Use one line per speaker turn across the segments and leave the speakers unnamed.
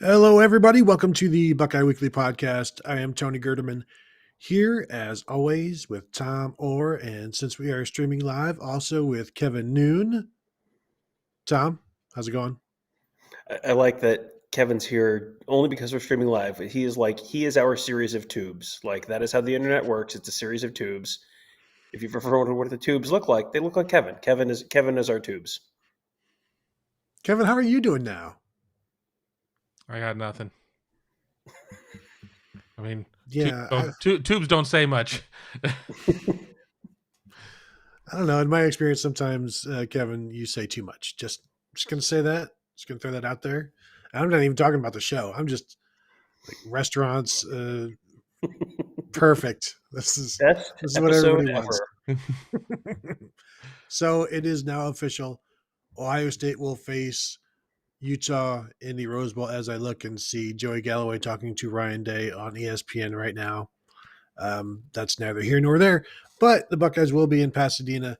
Hello, everybody. Welcome to the Buckeye Weekly podcast. I am Tony Gerdeman here, as always, with Tom Orr. And since we are streaming live, also with Kevin Noon. Tom, how's it going?
I like that Kevin's here only because we're streaming live. He is our series of tubes. Like that is how the internet works. It's a series of tubes. If you've ever wondered what the tubes look like, they look like Kevin. Kevin is our tubes.
Kevin, how are you doing now?
I got nothing. I mean,
Yeah,
tubes don't say much.
I don't know. In my experience, sometimes, Kevin, you say too much. Just going to say that. Just going to throw that out there. I'm not even talking about the show. I'm just like restaurants. Perfect.
Best
This is what
episode
everybody wants.
ever.
So it is now official. Ohio State will face Utah in the Rose Bowl as I look and see Joey Galloway talking to Ryan Day on ESPN right now. That's neither here nor there, but the Buckeyes will be in Pasadena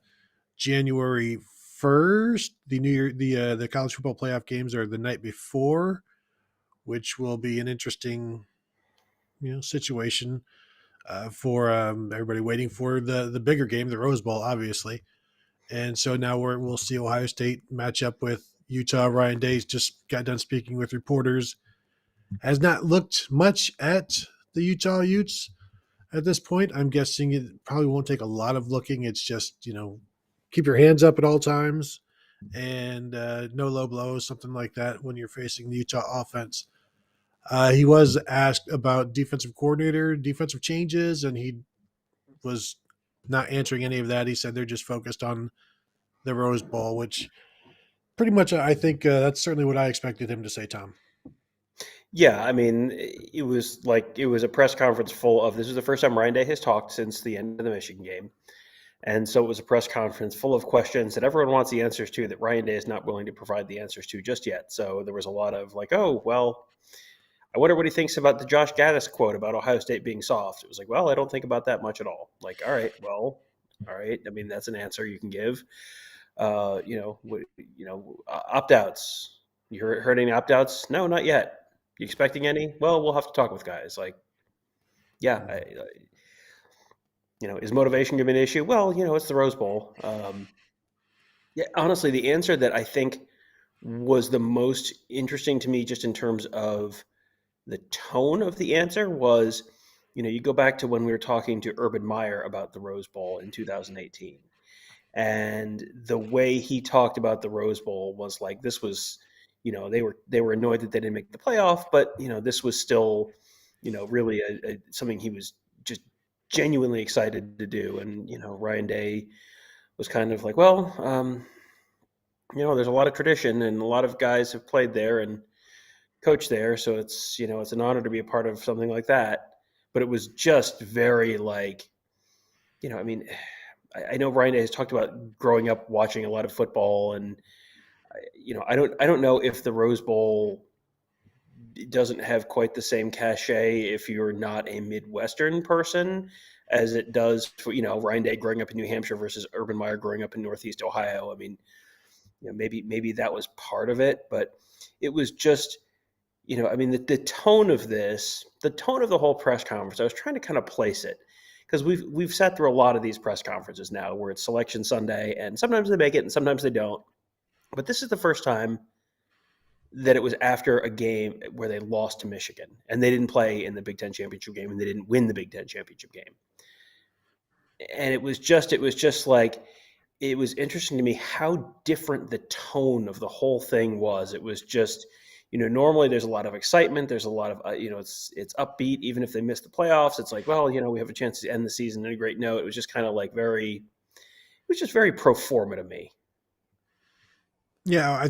January 1st. The New Year, the college football playoff games are the night before, which will be an interesting, situation for everybody waiting for the bigger game, the Rose Bowl, obviously. And so now we'll see Ohio State match up with Utah. Ryan Day just got done speaking with reporters. Has not looked much at the Utah Utes at this point. I'm guessing it probably won't take a lot of looking. It's just, keep your hands up at all times and no low blows, something like that when you're facing the Utah offense. He was asked about defensive coordinator, defensive changes, and he was not answering any of that. He said they're just focused on the Rose Bowl, which pretty much I think that's certainly what I expected him to say, Tom.
Yeah, I mean, it was a press conference full of. This is the first time Ryan Day has talked since the end of the Michigan game. And so it was a press conference full of questions that everyone wants the answers to that Ryan Day is not willing to provide the answers to just yet. So there was a lot of like, oh, well, I wonder what he thinks about the Josh Gaddis quote about Ohio State being soft. It was like, well, I don't think about that much at all. Like, all right, well, all right. I mean, that's an answer you can give. Opt outs. You heard any opt outs? No, not yet. You expecting any? Well, we'll have to talk with guys. Like, yeah, is motivation going to be an issue? Well, it's the Rose Bowl. Yeah, honestly, the answer that I think was the most interesting to me, just in terms of the tone of the answer, was, you go back to when we were talking to Urban Meyer about the Rose Bowl in 2018. And the way he talked about the Rose Bowl was like, this was, they were annoyed that they didn't make the playoff, but, this was still, really something he was just genuinely excited to do. And, Ryan Day was kind of like, well, there's a lot of tradition and a lot of guys have played there and coached there. So it's an honor to be a part of something like that. But it was just very like, I mean, I know Ryan Day has talked about growing up watching a lot of football, and I don't know if the Rose Bowl doesn't have quite the same cachet if you're not a Midwestern person as it does for Ryan Day growing up in New Hampshire versus Urban Meyer growing up in Northeast Ohio. I mean, maybe that was part of it, but it was just I mean the tone of the whole press conference. I was trying to kind of place it, because we've sat through a lot of these press conferences now where it's Selection Sunday, and sometimes they make it and sometimes they don't. But this is the first time that it was after a game where they lost to Michigan and they didn't play in the Big Ten championship game and they didn't win the Big Ten championship game. And it was just like, it was interesting to me how different the tone of the whole thing was. It was just, normally there's a lot of excitement. There's a lot of, it's upbeat, even if they miss the playoffs. It's like, well, we have a chance to end the season on a great note. It was just kind of like it was just very pro forma to me.
Yeah,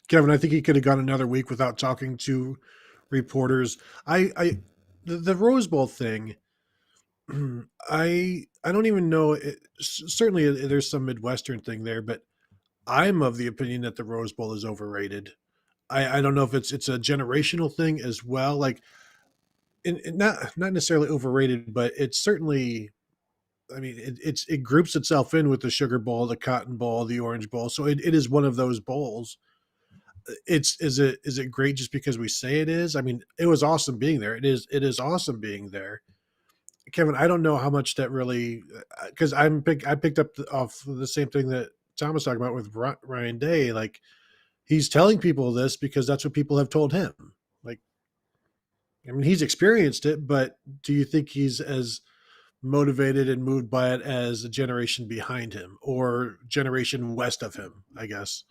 Kevin, I think he could have gone another week without talking to reporters. The Rose Bowl thing, I don't even know. Certainly, there's some Midwestern thing there, but I'm of the opinion that the Rose Bowl is overrated. I don't know if it's a generational thing as well. Like, not necessarily overrated, but it's certainly. I mean, it groups itself in with the Sugar Bowl, the Cotton Bowl, the Orange Bowl. So it is one of those bowls. is it great just because we say it is? I mean, it was awesome being there. It is awesome being there. Kevin, I don't know how much that really, because I picked up off the same thing that Tom was talking about with Ryan Day. Like, he's telling people this because that's what people have told him. Like, I mean, he's experienced it, but do you think he's as motivated and moved by it as a generation behind him or generation west of him, I guess?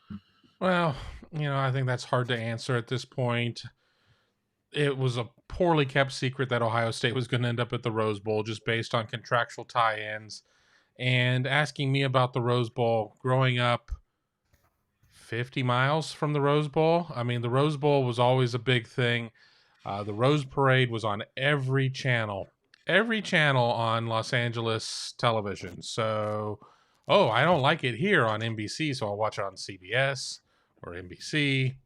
Well, I think that's hard to answer at this point. It was a poorly kept secret that Ohio State was going to end up at the Rose Bowl just based on contractual tie-ins. And asking me about the Rose Bowl growing up 50 miles from the Rose Bowl. I mean, the Rose Bowl was always a big thing. The Rose Parade was on every channel on Los Angeles television. So, I don't like it here on NBC, so I'll watch it on CBS or NBC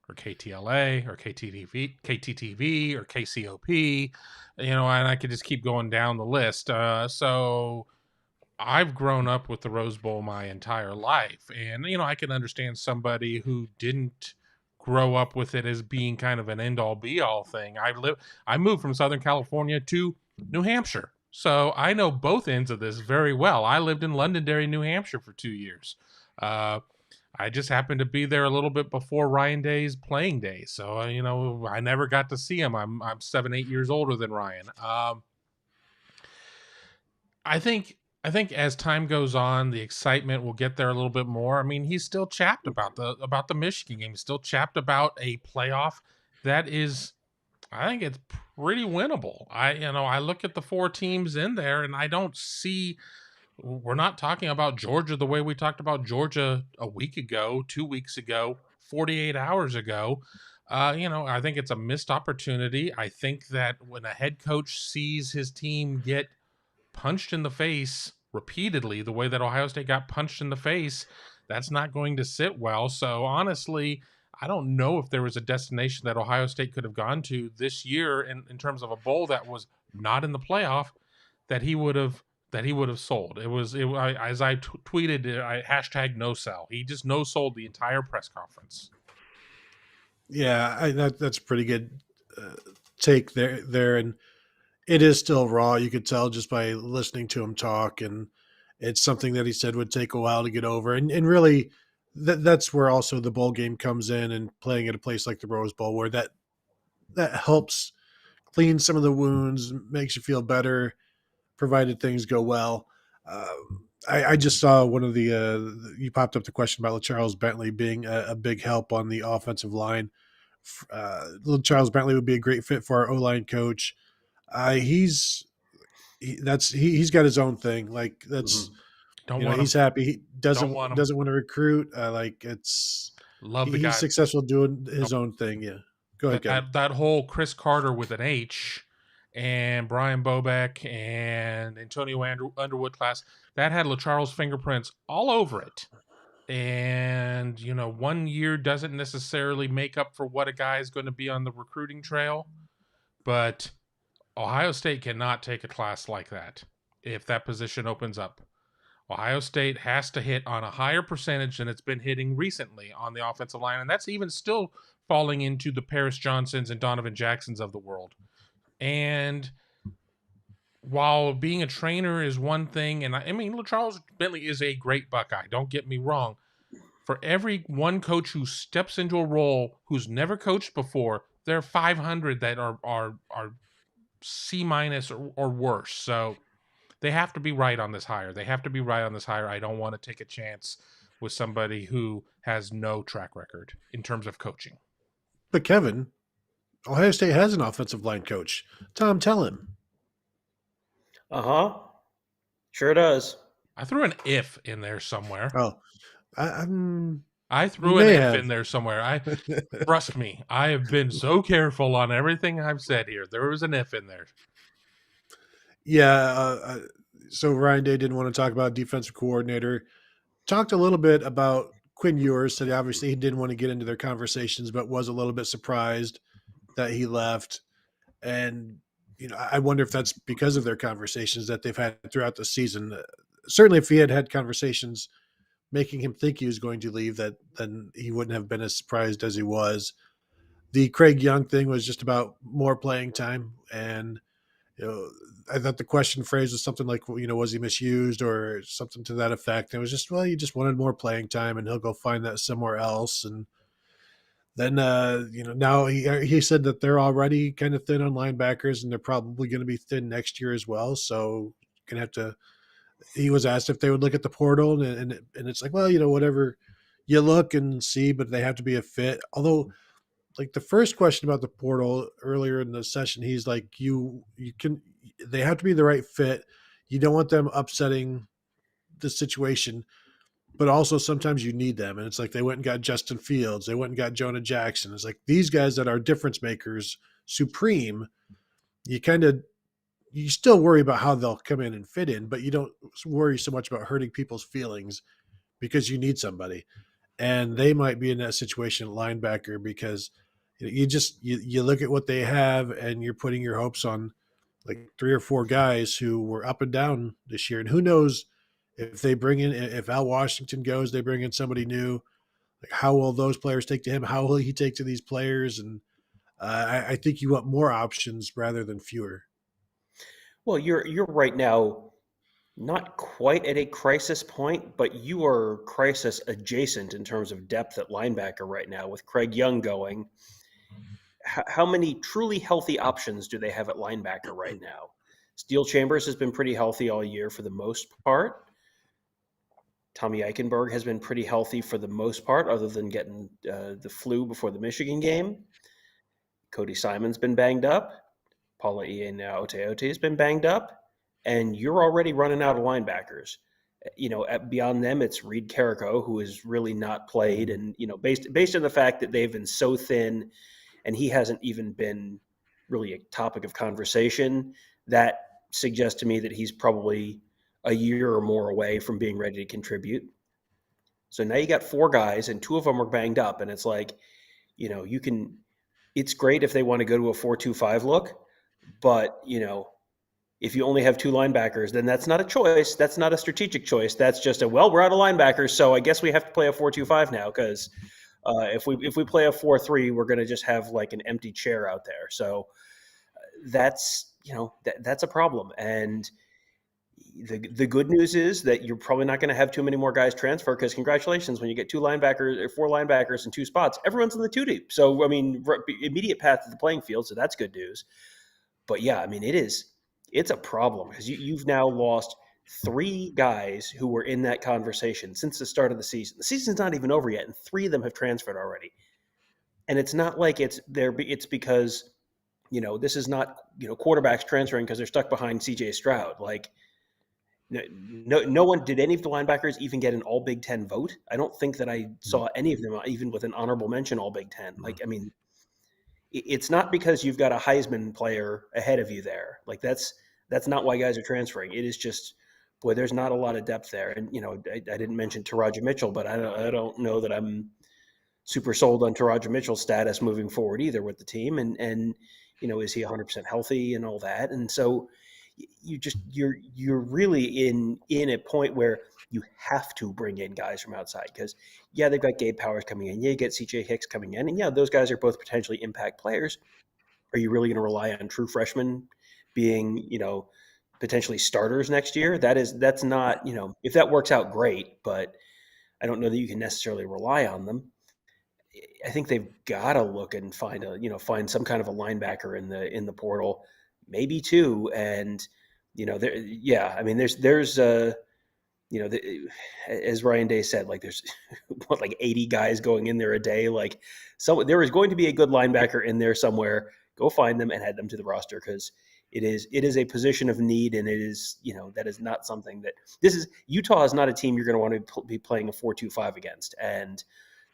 or KTLA or KTTV or KCOP, and I could just keep going down the list. So I've grown up with the Rose Bowl my entire life, and I can understand somebody who didn't grow up with it as being kind of an end all be all thing. I moved from Southern California to New Hampshire, so I know both ends of this very well. I lived in Londonderry, New Hampshire for 2 years. I just happened to be there a little bit before Ryan Day's playing day, so I never got to see him. I'm 7-8 years older than Ryan. I think as time goes on, the excitement will get there a little bit more. I mean, he's still chapped about the Michigan game. He's still chapped about a playoff that is, I think it's pretty winnable. I look at the 4 teams in there, and I don't see. We're not talking about Georgia the way we talked about Georgia a week ago, 2 weeks ago, 48 hours ago. I think it's a missed opportunity. I think that when a head coach sees his team get punched in the face repeatedly, the way that Ohio State got punched in the face, that's not going to sit well. So honestly, I don't know if there was a destination that Ohio State could have gone to this year in terms of a bowl that was not in the playoff that he would have sold. As I tweeted, I hashtag no sell. He just no sold the entire press conference.
Yeah, that's a pretty good take there, and it is still raw. You could tell just by listening to him talk, and it's something that he said would take a while to get over. And really, that's where also the bowl game comes in, and playing at a place like the Rose Bowl, where that helps clean some of the wounds, makes you feel better, provided things go well. I just saw one of you popped up the question about Charles Bentley being a big help on the offensive line. Charles Bentley would be a great fit for our O-line coach. He's got his own thing. Like, that's he's happy. He doesn't want to recruit.
Love the guy.
He's successful doing his own thing. Yeah, go ahead.
That whole Chris Carter with an H and Brian Bobeck and Antonio Underwood class that had LaCharles fingerprints all over it. And 1 year doesn't necessarily make up for what a guy is going to be on the recruiting trail, but Ohio State cannot take a class like that if that position opens up. Ohio State has to hit on a higher percentage than it's been hitting recently on the offensive line, and that's even still falling into the Paris Johnsons and Donovan Jacksons of the world. And while being a trainer is one thing, and I mean, Charles Bentley is a great Buckeye, don't get me wrong. For every one coach who steps into a role who's never coached before, there are 500 that are C- or worse. So they have to be right on this hire. I don't want to take a chance with somebody who has no track record in terms of coaching.
But Kevin, Ohio State has an offensive line coach. Tom, tell him.
Sure does.
I threw an if in there somewhere.
Oh,
I threw an if in there somewhere. Trust me, I have been so careful on everything I've said here. There was an if in there.
Yeah. So Ryan Day didn't want to talk about defensive coordinator. Talked a little bit about Quinn Ewers. Said obviously he didn't want to get into their conversations, but was a little bit surprised that he left. And I wonder if that's because of their conversations that they've had throughout the season. Certainly, if he had conversations making him think he was going to leave, that then he wouldn't have been as surprised as he was. The Craig Young thing was just about more playing time, and I thought the question phrase was something like, was he misused or something to that effect. It was just, well, he just wanted more playing time, and he'll go find that somewhere else. And then, now he said that they're already kind of thin on linebackers, and they're probably going to be thin next year as well. So gonna have to. He was asked if they would look at the portal, and it's like, well, whatever you look and see, but they have to be a fit. Although, like the first question about the portal earlier in the session, he's like, they have to be the right fit. You don't want them upsetting the situation, but also sometimes you need them. And it's like they went and got Justin Fields, they went and got Jonah Jackson. It's like these guys that are difference makers, supreme. You still worry about how they'll come in and fit in, but you don't worry so much about hurting people's feelings because you need somebody. And they might be in that situation at linebacker because you look at what they have and you're putting your hopes on like 3 or 4 guys who were up and down this year. And who knows if Al Washington goes, they bring in somebody new. Like, how will those players take to him? How will he take to these players? And I think you want more options rather than fewer.
Well, you're right now not quite at a crisis point, but you are crisis adjacent in terms of depth at linebacker right now with Craig Young going. How many truly healthy options do they have at linebacker right now? Steel Chambers has been pretty healthy all year for the most part. Tommy Eichenberg has been pretty healthy for the most part, other than getting the flu before the Michigan game. Cody Simon's been banged up. Paula Ienaoteote has been banged up. And you're already running out of linebackers. Beyond them, it's Reed Carrico, who has really not played. And, based on the fact that they've been so thin and he hasn't even been really a topic of conversation, that suggests to me that he's probably a year or more away from being ready to contribute. So now you got 4 guys and 2 of them are banged up. And it's like, it's great if they want to go to a 4-2-5 look, but, if you only have 2 linebackers, then that's not a choice. That's not a strategic choice. That's just we're out of linebackers, so I guess we have to play a 4-2-5 now because if we play a 4-3, we're going to just have like an empty chair out there. So that's that's a problem. And the good news is that you're probably not going to have too many more guys transfer because congratulations, when you get 2 linebackers or 4 linebackers in 2 spots, everyone's in the 2 deep. So I mean, immediate path to the playing field. So that's good news. But yeah, I mean, it's a problem because you've now lost 3 guys who were in that conversation since the start of the season. The season's not even over yet, and 3 of them have transferred already. And it's not like it's because, this is not, quarterbacks transferring because they're stuck behind CJ Stroud. Like, no one, did any of the linebackers even get an all Big Ten vote? I don't think that I saw any of them even with an honorable mention all Big Ten. Like, I mean, it's not because you've got a Heisman player ahead of you there. Like that's not why guys are transferring. It is just, boy, there's not a lot of depth there. And, I didn't mention Taraji Mitchell, but I don't know that I'm super sold on Taraji Mitchell's status moving forward either with the team. And is he 100% healthy and all that? And so you're really in a point where you have to bring in guys from outside because, yeah, they've got Gabe Powers coming in. Yeah, you get CJ Hicks coming in. And, yeah, those guys are both potentially impact players. Are you really going to rely on true freshmen being, potentially starters next year? That's not, if that works out, great. But I don't know that you can necessarily rely on them. I think they've got to look and find some kind of a linebacker in the portal, maybe 2. And, I mean, there's as Ryan Day said, like there's like 80 guys going in there a day. Like, so there is going to be a good linebacker in there somewhere. Go find them and add them to the roster because it is a position of need, and it is that is not something that Utah is not a team you're going to want to be playing a 4-2-5 against. And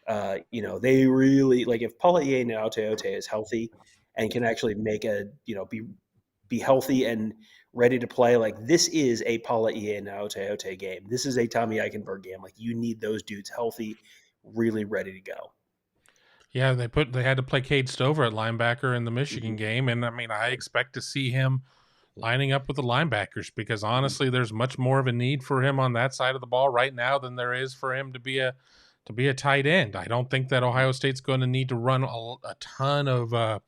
they really, like, if Paula Ienaoteote is healthy and can actually make be healthy and ready to play, like this is a Paula Ienaoteote game. This is a Tommy Eichenberg game. Like you need those dudes healthy, really ready to go.
Yeah, they had to play Cade Stover at linebacker in the Michigan game, and I mean, I expect to see him lining up with the linebackers, because honestly, there's much more of a need for him on that side of the ball right now than there is for him to be a tight end. I don't think that Ohio State's going to need to run a ton of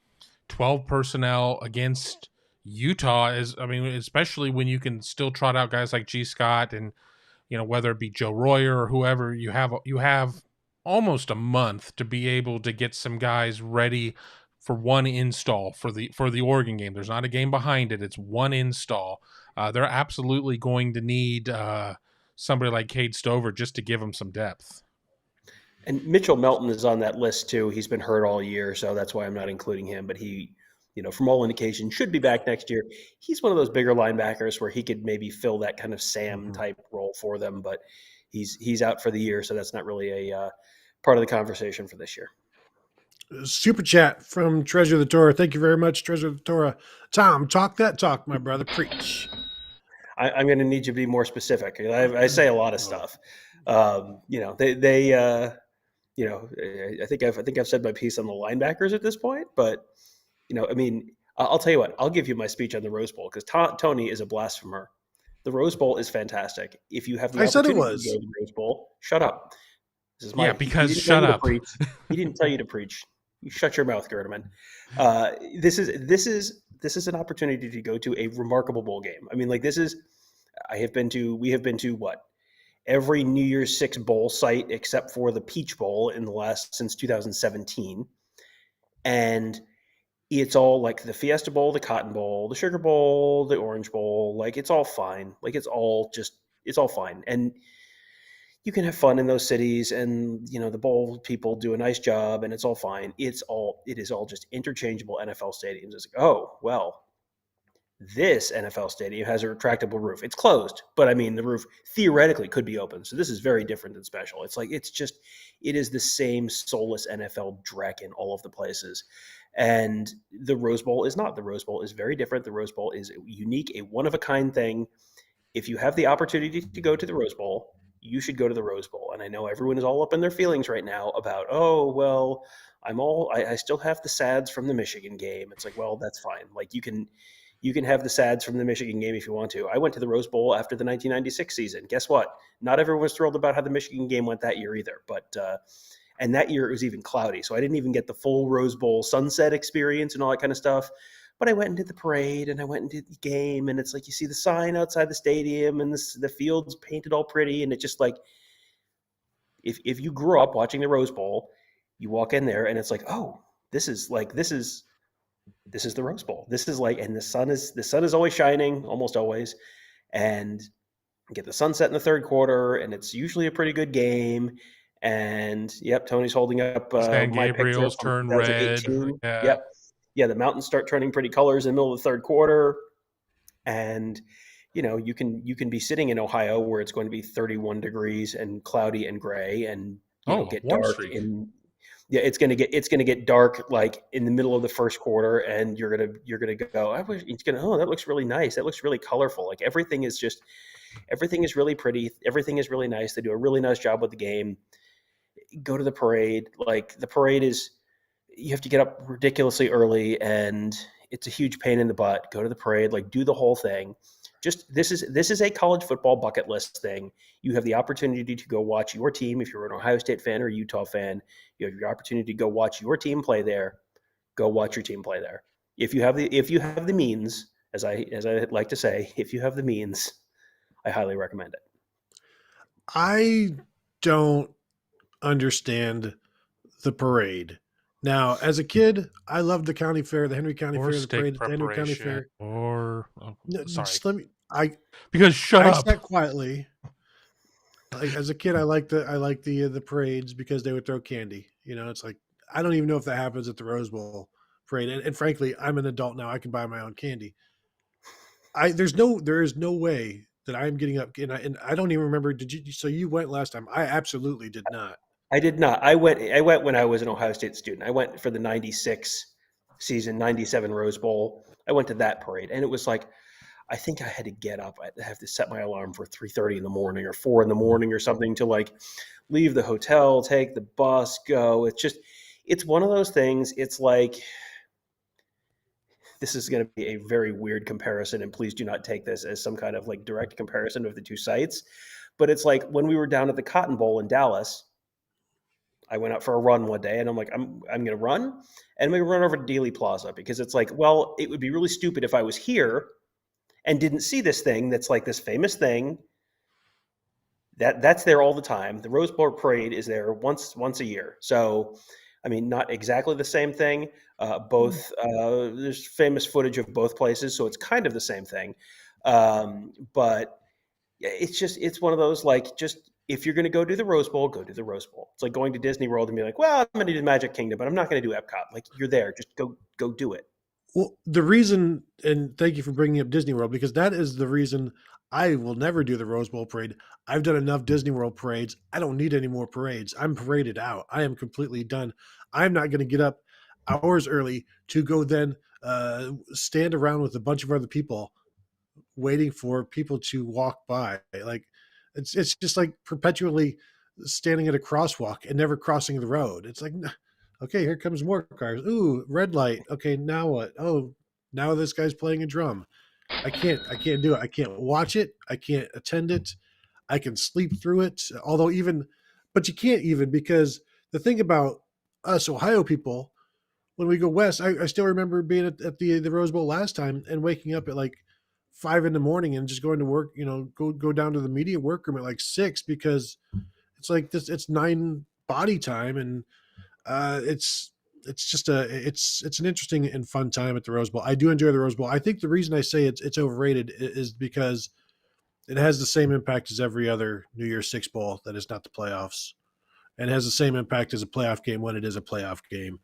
12 personnel against Utah, especially when you can still trot out guys like G. Scott and, whether it be Joe Royer or whoever. You have almost a month to be able to get some guys ready for one install for the Oregon game. There's not a game behind it. It's one install. They're absolutely going to need somebody like Cade Stover just to give them some depth.
And Mitchell Melton is on that list too. He's been hurt all year, so that's why I'm not including him. But he, from all indications, should be back next year. He's one of those bigger linebackers where he could maybe fill that kind of Sam type role for them, but he's out for the year, so that's not really a part of the conversation for this year.
Super chat from Treasure of the Torah. Thank you very much, Treasure of the Torah. Tom, talk that talk, my brother. Preach.
I'm going to need you to be more specific. I say a lot of stuff. I think I've said my piece on the linebackers at this point, but I'll tell you what. I'll give you my speech on the Rose Bowl because Tony is a blasphemer. The Rose Bowl is fantastic. If you have the opportunity to go to the Rose Bowl, shut up. This is
because shut up.
He didn't tell you to preach. You shut your mouth, Gerdeman. This is an opportunity to go to a remarkable bowl game. I mean, we have been to what? Every New Year's Six bowl site except for the Peach Bowl since 2017. And it's all like the Fiesta Bowl, the Cotton Bowl, the Sugar Bowl, the Orange Bowl. Like, it's all fine. Like, it's all fine. And you can have fun in those cities, and the bowl people do a nice job, and it's all fine. It is all just interchangeable NFL stadiums. It's like, oh well, this NFL stadium has a retractable roof. It's closed, but the roof theoretically could be open. So this is very different than special. It's like it is the same soulless NFL dreck in all of the places. And the Rose Bowl is not. The Rose Bowl is very different. The Rose Bowl is unique, a one-of-a-kind thing. If you have the opportunity to go to the Rose Bowl, you should go to the Rose Bowl. And I know everyone is all up in their feelings right now about, oh, well, I still have the sads from the Michigan game. It's like, well, that's fine. Like, you can have the sads from the Michigan game if you want to. I went to the Rose Bowl after the 1996 season. Guess what? Not everyone was thrilled about how the Michigan game went that year either. But and that year it was even cloudy, so I didn't even get the full Rose Bowl sunset experience and all that kind of stuff. But I went and did the parade, and I went and did the game, and it's like you see the sign outside the stadium, and the field's painted all pretty, and it's just like if you grew up watching the Rose Bowl, you walk in there, and it's like, oh, this is the Rose Bowl. This is like, and the sun is always shining, almost always, and get the sunset in the third quarter, and it's usually a pretty good game. And yep, Tony's holding up
San
my
Gabriel's turn red.
Yeah. Yep. The mountains start turning pretty colors in the middle of the third quarter, and you can be sitting in Ohio where it's going to be 31 degrees and cloudy and gray, and get dark. It's gonna get dark like in the middle of the first quarter, and you're gonna go. That looks really nice. That looks really colorful. Like everything is really pretty. Everything is really nice. They do a really nice job with the game. Go to the parade. Like the parade is, you have to get up ridiculously early, and it's a huge pain in the butt. Go to the parade. Like, do the whole thing. Just this is a college football bucket list thing. You have the opportunity to go watch your team. If you're an Ohio State fan or a Utah fan, you have your opportunity to go watch your team play there. Go watch your team play there. If you have the means, as I like to say, if you have the means, I highly recommend it.
I don't understand the parade. Now, as a kid, I loved the county fair, the Henry County Fair, the parade, the Henry County Fair.
Sorry.
I sat quietly. Like, as a kid, I liked the parades because they would throw candy. It's like I don't even know if that happens at the Rose Bowl parade. And frankly, I'm an adult now. I can buy my own candy. There is no way that I'm getting up, and I don't even remember. Did you? So you went last time? I absolutely did not.
I did not. I went when I was an Ohio State student. I went for the 96 season, 97 Rose Bowl. I went to that parade, and it was like, I think I had to get up. I have to set my alarm for 3:30 in the morning or 4 in the morning or something to like leave the hotel, take the bus, go. It's one of those things. It's like this is going to be a very weird comparison, and please do not take this as some kind of like direct comparison of the two sites. But it's like when we were down at the Cotton Bowl in Dallas, I went out for a run one day and I'm like, I'm going to run and I'm going to run over to Dealey Plaza because it's like, well, it would be really stupid if I was here and didn't see this thing that's like this famous thing that's there all the time. The Rose Bowl Parade is there once a year. So, I mean, not exactly the same thing. Both there's famous footage of both places, so it's kind of the same thing. But it's one of those like just if you're going to go do the Rose Bowl, go do the Rose Bowl. It's like going to Disney World and be like, well, I'm going to do the Magic Kingdom, but I'm not going to do Epcot. Like you're there, just go do it.
Well, the reason, and thank you for bringing up Disney World, because that is the reason I will never do the Rose Bowl parade. I've done enough Disney World parades. I don't need any more parades. I'm paraded out. I am completely done. I'm not going to get up hours early to go then stand around with a bunch of other people waiting for people to walk by. Like it's just like perpetually standing at a crosswalk and never crossing the road. It's like, okay, here comes more cars. Ooh, red light. Okay, now what? Oh, now this guy's playing a drum. I can't do it. I can't watch it. I can't attend it. I can sleep through it. Although but you can't even because the thing about us Ohio people, when we go west, I still remember being at the Rose Bowl last time and waking up at like 5 a.m. and just going to work, go down to the media workroom at like 6 because it's like this, it's 9 body time. And it's just it's an interesting and fun time at the Rose Bowl. I do enjoy the Rose Bowl. I think the reason I say it's overrated is because it has the same impact as every other New Year's Six Bowl that is not the playoffs, and has the same impact as a playoff game when it is a playoff game.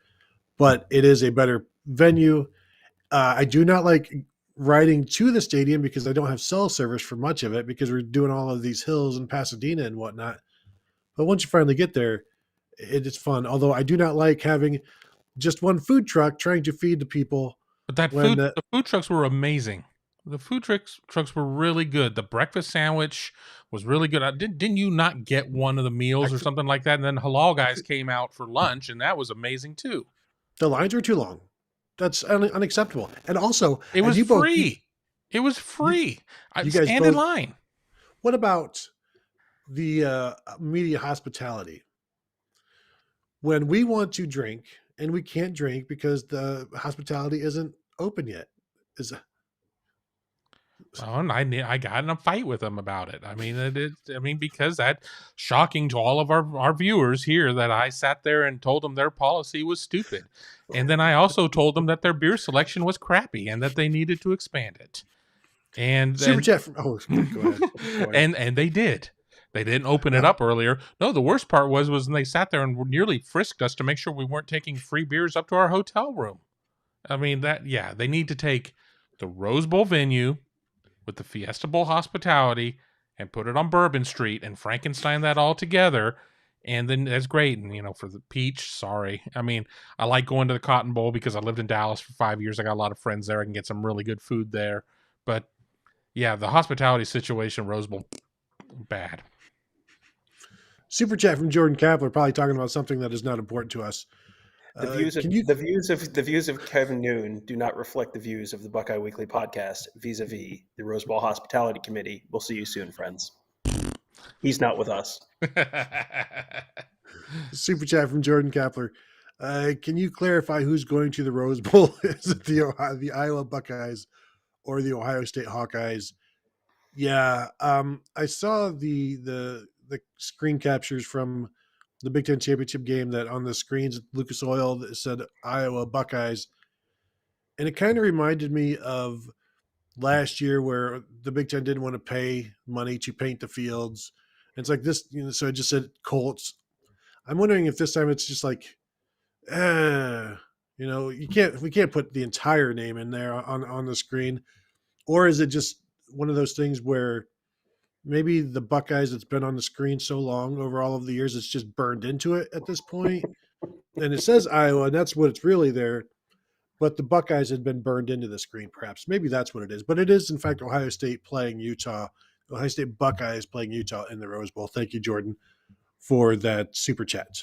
But it is a better venue. I do not like riding to the stadium because I don't have cell service for much of it because we're doing all of these hills in Pasadena and whatnot. But once you finally get there, it's fun. Although I do not like having just one food truck trying to feed the people.
But the food trucks were amazing. The food trucks were really good. The breakfast sandwich was really good. Didn't you not get one of the meals or something like that? And then halal guys came out for lunch, and that was amazing too.
The lines were too long. That's unacceptable. And also,
it was free. It was free. I stand in line.
What about the media hospitality? When we want to drink and we can't drink because the hospitality isn't open yet.
And I got in a fight with them about it. I mean, because that's shocking to all of our viewers here that I sat there and told them their policy was stupid. And then I also told them that their beer selection was crappy and that they needed to expand it. And
Super Chat go ahead.
And they did. They didn't open it up earlier. No, the worst part was when they sat there and nearly frisked us to make sure we weren't taking free beers up to our hotel room. I mean, they need to take the Rose Bowl venue with the Fiesta Bowl hospitality and put it on Bourbon Street and Frankenstein that all together. And then that's great. And, for the peach, sorry. I mean, I like going to the Cotton Bowl because I lived in Dallas for 5 years. I got a lot of friends there. I can get some really good food there. But, yeah, the hospitality situation, Rose Bowl, bad.
Super Chat from Jordan Kapler, probably talking about something that is not important to us.
The views of Kevin Noon do not reflect the views of the Buckeye Weekly podcast vis-a-vis the Rose Bowl Hospitality Committee. We'll see you soon, friends. He's not with us.
Super Chat from Jordan Kapler. Can you clarify who's going to the Rose Bowl? Is it the Iowa Buckeyes or the Ohio State Hawkeyes? Yeah, I saw the screen captures from the Big Ten championship game that on the screens at Lucas Oil that said Iowa Buckeyes. And it kind of reminded me of last year where the Big Ten didn't want to pay money to paint the fields. And it's like this, so it just said Colts. I'm wondering if this time it's just like, we can't put the entire name in there on the screen. Or is it just one of those things where maybe the Buckeyes that's been on the screen so long over all of the years, it's just burned into it at this point. And it says Iowa, and that's what it's really there. But the Buckeyes had been burned into the screen, perhaps. Maybe that's what it is. But it is, in fact, Ohio State playing Utah. Ohio State Buckeyes playing Utah in the Rose Bowl. Thank you, Jordan, for that super chat.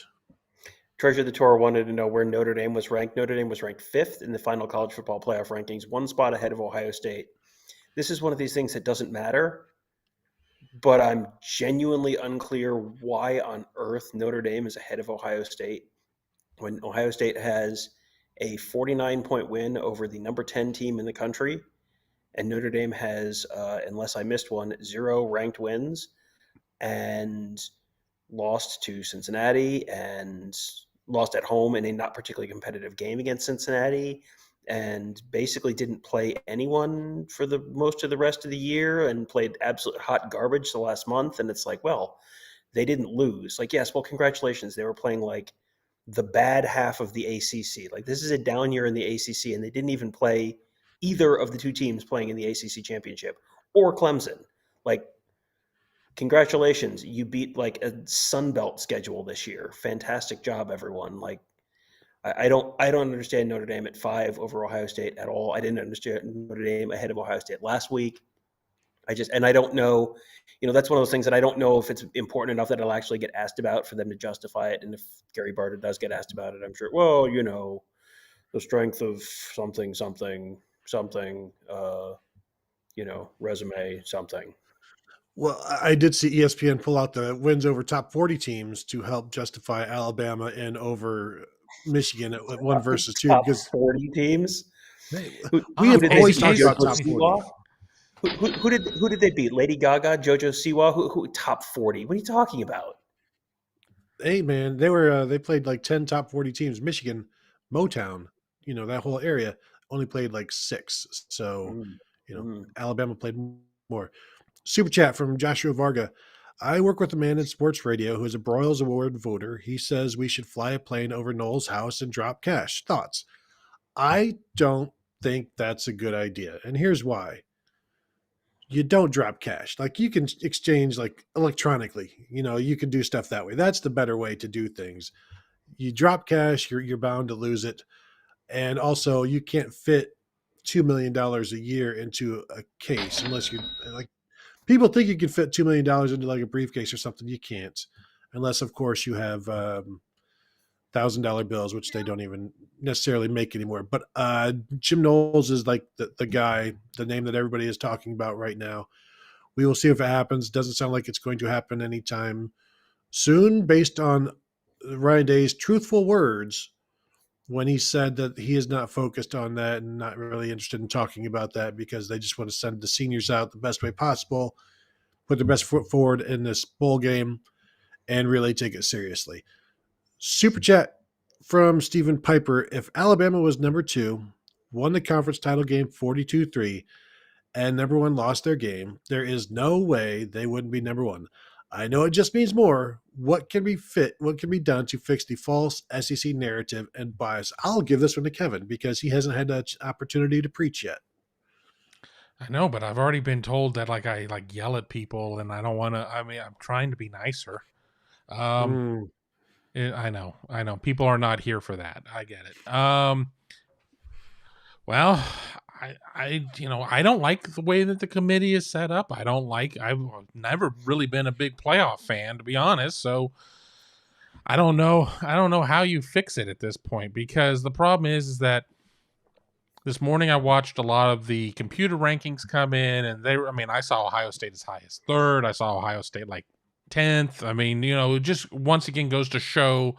Treasure the Tour wanted to know where Notre Dame was ranked. Notre Dame was ranked 5th in the final college football playoff rankings, 1 spot ahead of Ohio State. This is one of these things that doesn't matter, but I'm genuinely unclear why on earth Notre Dame is ahead of Ohio State when Ohio State has a 49-point win over the number 10 team in the country, and Notre Dame has, unless I missed one, 0 ranked wins and lost to Cincinnati and lost at home in a not particularly competitive game against Cincinnati, and basically didn't play anyone for the most of the rest of the year and played absolute hot garbage the last month. And it's like, well, they didn't lose. Like, yes, well, congratulations. They were playing like the bad half of the ACC. Like, this is a down year in the ACC, and they didn't even play either of the 2 teams playing in the ACC championship or Clemson. Like, congratulations, you beat like a Sun Belt schedule this year. Fantastic job, everyone. Like, I don't understand Notre Dame at 5 over Ohio State at all. I didn't understand Notre Dame ahead of Ohio State last week. I don't know, that's one of those things that I don't know if it's important enough that I'll actually get asked about for them to justify it. And if Gary Barta does get asked about it, I'm sure, well, the strength of something, resume, something.
Well, I did see ESPN pull out the wins over top 40 teams to help justify Alabama and over Michigan at 1 versus 2
top
because
40 teams.
We have always talked about top 40.
Who did they beat? Lady Gaga, JoJo Siwa? Who top 40? What are you talking about?
Hey man, they played like 10 top 40 teams. Michigan, Motown, that whole area only played like 6. So, Alabama played more. Super chat from Joshua Varga. I work with a man in sports radio who is a Broyles Award voter. He says we should fly a plane over Noel's house and drop cash. Thoughts? I don't think that's a good idea. And here's why. You don't drop cash. Like, you can exchange like electronically. You can do stuff that way. That's the better way to do things. You drop cash, you're bound to lose it. And also, you can't fit $2 million a year into a case unless you like. People think you can fit $2 million into like a briefcase or something. You can't, unless of course you have $1,000 bills, which they don't even necessarily make anymore. But Jim Knowles is like the guy, the name that everybody is talking about right now. We will see if it happens. Doesn't sound like it's going to happen anytime soon, based on Ryan Day's truthful words when he said that he is not focused on that and not really interested in talking about that because they just want to send the seniors out the best way possible, put their best foot forward in this bowl game, and really take it seriously. Super chat from Stephen Piper. If Alabama was number 2, won the conference title game 42-3, and number 1 lost their game, there is no way they wouldn't be number 1. I know it just means more. What can be done to fix the false SEC narrative and bias? I'll give this one to Kevin because he hasn't had that opportunity to preach yet.
I know, but I've already been told that I yell at people and I don't want to. I mean, I'm trying to be nicer. I know. People are not here for that. I get it. Well, I don't like the way that the committee is set up. I've never really been a big playoff fan, to be honest. So I don't know how you fix it at this point, because the problem is that this morning I watched a lot of the computer rankings come in, and I saw Ohio State as high as 3rd. I saw Ohio State like 10th. I mean, it just once again goes to show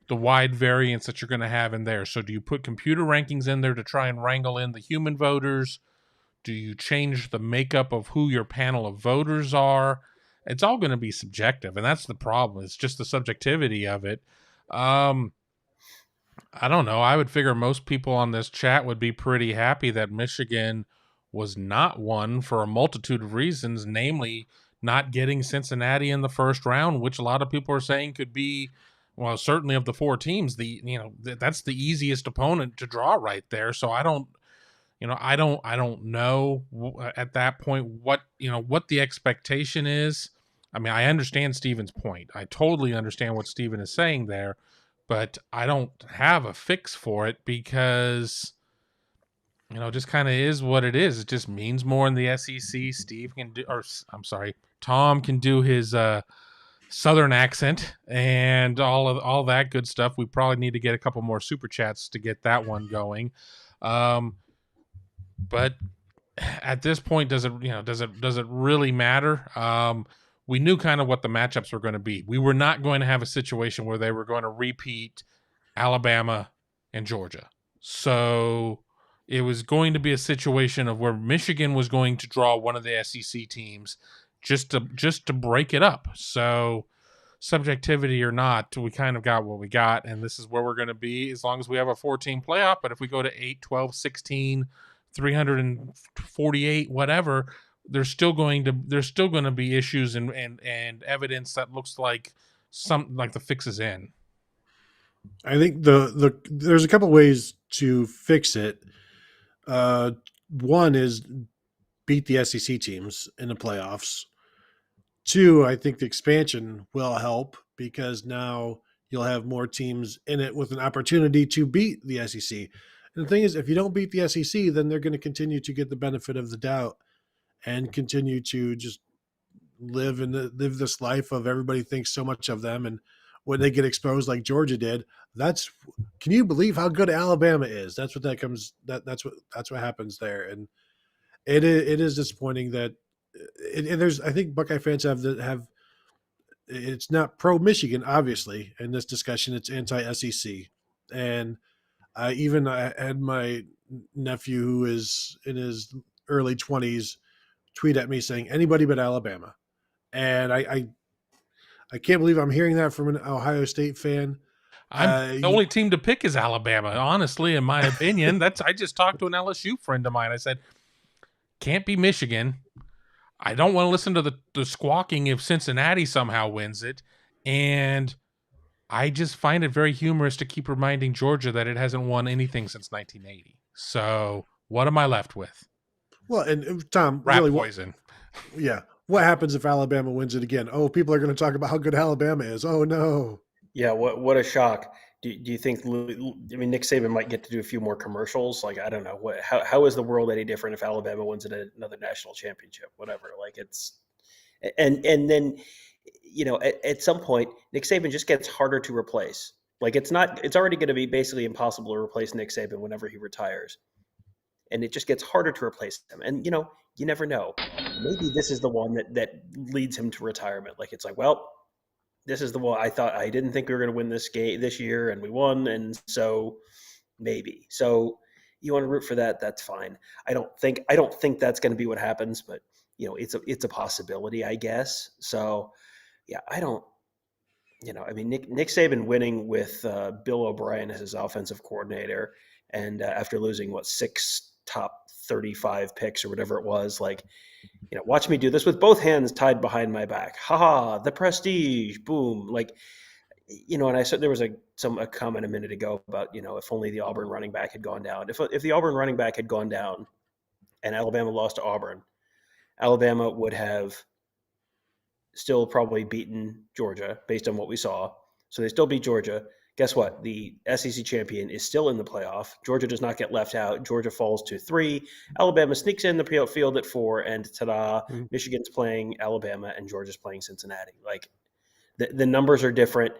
the wide variance that you're going to have in there. So do you put computer rankings in there to try and wrangle in the human voters? Do you change the makeup of who your panel of voters are? It's all going to be subjective, and that's the problem. It's just the subjectivity of it. I don't know. I would figure most people on this chat would be pretty happy that Michigan was not one for a multitude of reasons, namely not getting Cincinnati in the first round, which a lot of people are saying could be, well, certainly of the 4 teams, that's the easiest opponent to draw right there. So I don't know at that point what the expectation is. I mean, I understand Steven's point. I totally understand what Steven is saying there, but I don't have a fix for it because, it just kind of is what it is. It just means more in the SEC. Tom can do his Southern accent and all that good stuff. We probably need to get a couple more super chats to get that one going. But at this point, does it really matter? We knew kind of what the matchups were going to be. We were not going to have a situation where they were going to repeat Alabama and Georgia. So it was going to be a situation of where Michigan was going to draw one of the SEC teams just to break it up. So subjectivity or not, we kind of got what we got, and this is where we're going to be as long as we have a 4-team playoff. But if we go to 8, 12, 16, 348, whatever, there's still going to be issues and evidence that looks like the fix is in.
I think there's a couple ways to fix it. One is beat the SEC teams in the playoffs. Two, I think the expansion will help because now you'll have more teams in it with an opportunity to beat the SEC. And the thing is, if you don't beat the SEC, then they're going to continue to get the benefit of the doubt and continue to just live this life of everybody thinks so much of them. And when they get exposed like Georgia did, can you believe how good Alabama is? That's what that's what happens there. And it is disappointing that I think Buckeye fans have it's not pro Michigan, obviously, in this discussion. It's anti SEC. And I had my nephew who is in his early 20s tweet at me saying anybody but Alabama. And I can't believe I'm hearing that from an Ohio State fan.
The only team to pick is Alabama, honestly, in my opinion. I just talked to an LSU friend of mine. I said, can't be Michigan. I don't want to listen to the squawking if Cincinnati somehow wins it. And I just find it very humorous to keep reminding Georgia that it hasn't won anything since 1980. So what am I left with?
Well, and Tom,
rat really, poison.
Yeah. What happens if Alabama wins it again? Oh, people are going to talk about how good Alabama is. Oh, no.
Yeah, what a shock. Do you think, Nick Saban might get to do a few more commercials? Like, I don't know. How is the world any different if Alabama wins another national championship? Whatever. Like, it's – and then, at some point, Nick Saban just gets harder to replace. Like, it's already going to be basically impossible to replace Nick Saban whenever he retires. And it just gets harder to replace him. And, you never know. Maybe this is the one that leads him to retirement. Like, it's like, well – this is the one I didn't think we were going to win this game this year, and we won, and so maybe. So you want to root for that? That's fine. I don't think that's going to be what happens, but it's a possibility, I guess. So yeah, I don't. Nick Saban winning with Bill O'Brien as his offensive coordinator, and after losing 6 top 35 picks or whatever it was, like. Watch me do this with both hands tied behind my back. Ha, the prestige, boom. Like, and I said there was a comment a minute ago about, if only the Auburn running back had gone down. If the Auburn running back had gone down and Alabama lost to Auburn, Alabama would have still probably beaten Georgia based on what we saw. So they still beat Georgia. Guess what? The SEC champion is still in the playoff. Georgia does not get left out. Georgia falls to 3. Alabama sneaks in the field at 4, and ta-da, Michigan's playing Alabama and Georgia's playing Cincinnati. Like, the numbers are different.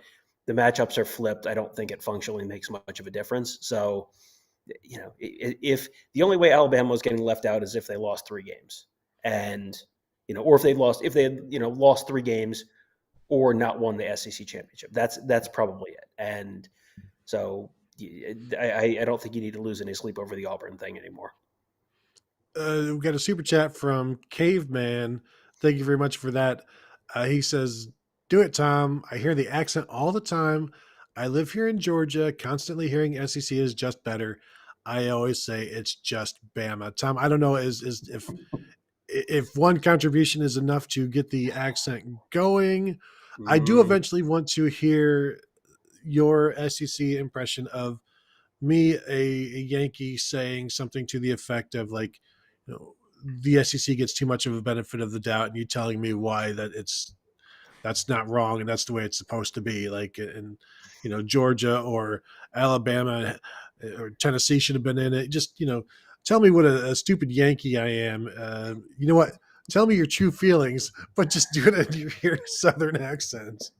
The matchups are flipped. I don't think it functionally makes much of a difference. So, if the only way Alabama was getting left out is if they lost 3 games, and or if they had lost 3 games or not won the SEC championship. That's probably it. And so I don't think you need to lose any sleep over the Auburn thing anymore.
We've got a super chat from Caveman. Thank you very much for that. He says, do it, Tom. I hear the accent all the time. I live here in Georgia, constantly hearing SEC is just better. I always say it's just Bama. Tom, I don't know if one contribution is enough to get the accent going. I do eventually want to hear your SEC impression of me, a Yankee, saying something to the effect of like, the SEC gets too much of a benefit of the doubt, and you telling me why that's not wrong and that's the way it's supposed to be. Like, and Georgia or Alabama or Tennessee should have been in it. Just tell me what a stupid Yankee I am. You know what? tell me your true feelings, but just do it in your Southern accent.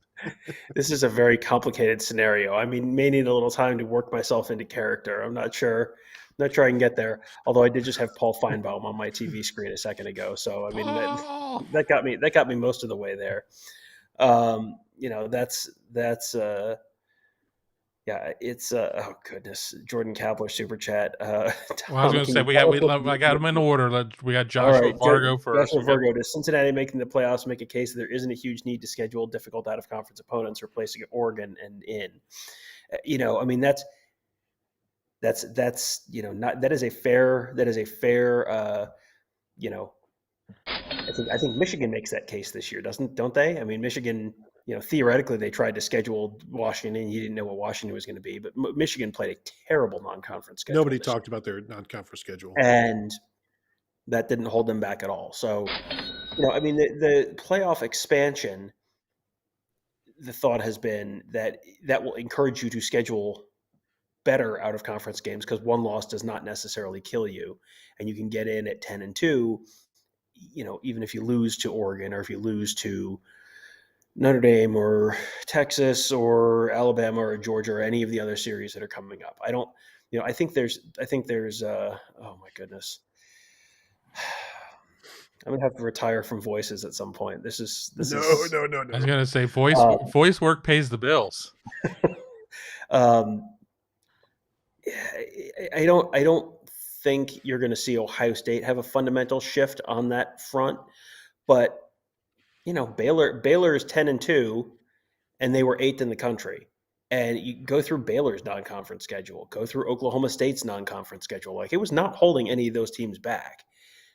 This is a very complicated scenario. I mean, may need a little time to work myself into character. I'm not sure. Not sure I can get there. Although I did just have Paul Feinbaum on my TV screen a second ago, so I mean
Paul!
that got me most of the way there. That's yeah, it's oh goodness, Jordan Kapler super chat.
Well, I was
Tom,
going to
can
say
you tell us
I got them in order. We got
all
Joshua
right,
Vargo first.
Joshua Virgo, does Cincinnati making the playoffs make a case that there isn't a huge need to schedule difficult out-of-conference opponents, replacing Oregon and in? I mean that's not that is a fair I think Michigan makes that case this year, don't they? I mean, Michigan, theoretically they tried to schedule Washington, and you didn't know what Washington was going to be, but Michigan played a terrible non-conference schedule.
Nobody talked about their non-conference schedule,
and that didn't hold them back at all. So, I mean, the playoff expansion, the thought has been that will encourage you to schedule better out of conference games because one loss does not necessarily kill you, and you can get in at 10-2. Even if you lose to Oregon or if you lose to Notre Dame or Texas or Alabama or Georgia or any of the other series that are coming up. I think there's oh my goodness. I'm gonna have to retire from voices at some point. This is
no.
I was going to say voice work pays the bills.
I don't think you're going to see Ohio State have a fundamental shift on that front, but Baylor is 10-2, and they were 8th in the country. And you go through Baylor's non-conference schedule, go through Oklahoma State's non-conference schedule. Like, it was not holding any of those teams back.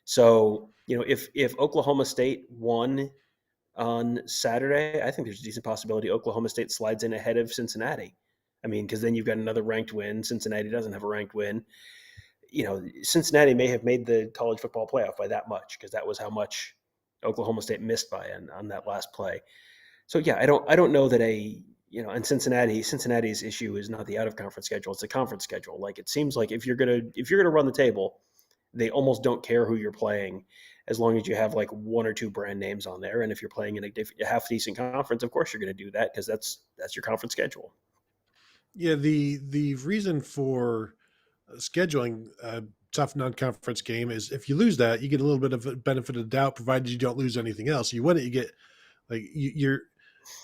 So, if Oklahoma State won on Saturday, I think there's a decent possibility Oklahoma State slides in ahead of Cincinnati. I mean, because then you've got another ranked win. Cincinnati doesn't have a ranked win. Cincinnati may have made the college football playoff by that much because that was how much Oklahoma State missed by on that last play. So yeah, I don't know that and Cincinnati's issue is not the out of conference schedule, it's the conference schedule. Like, it seems like if you're gonna run the table, they almost don't care who you're playing as long as you have like one or two brand names on there. And if you're playing in a half decent conference, of course you're going to do that because that's your conference schedule.
Yeah, the reason for scheduling a tough non-conference game is if you lose that, you get a little bit of a benefit of the doubt, provided you don't lose anything else. You win it, you get like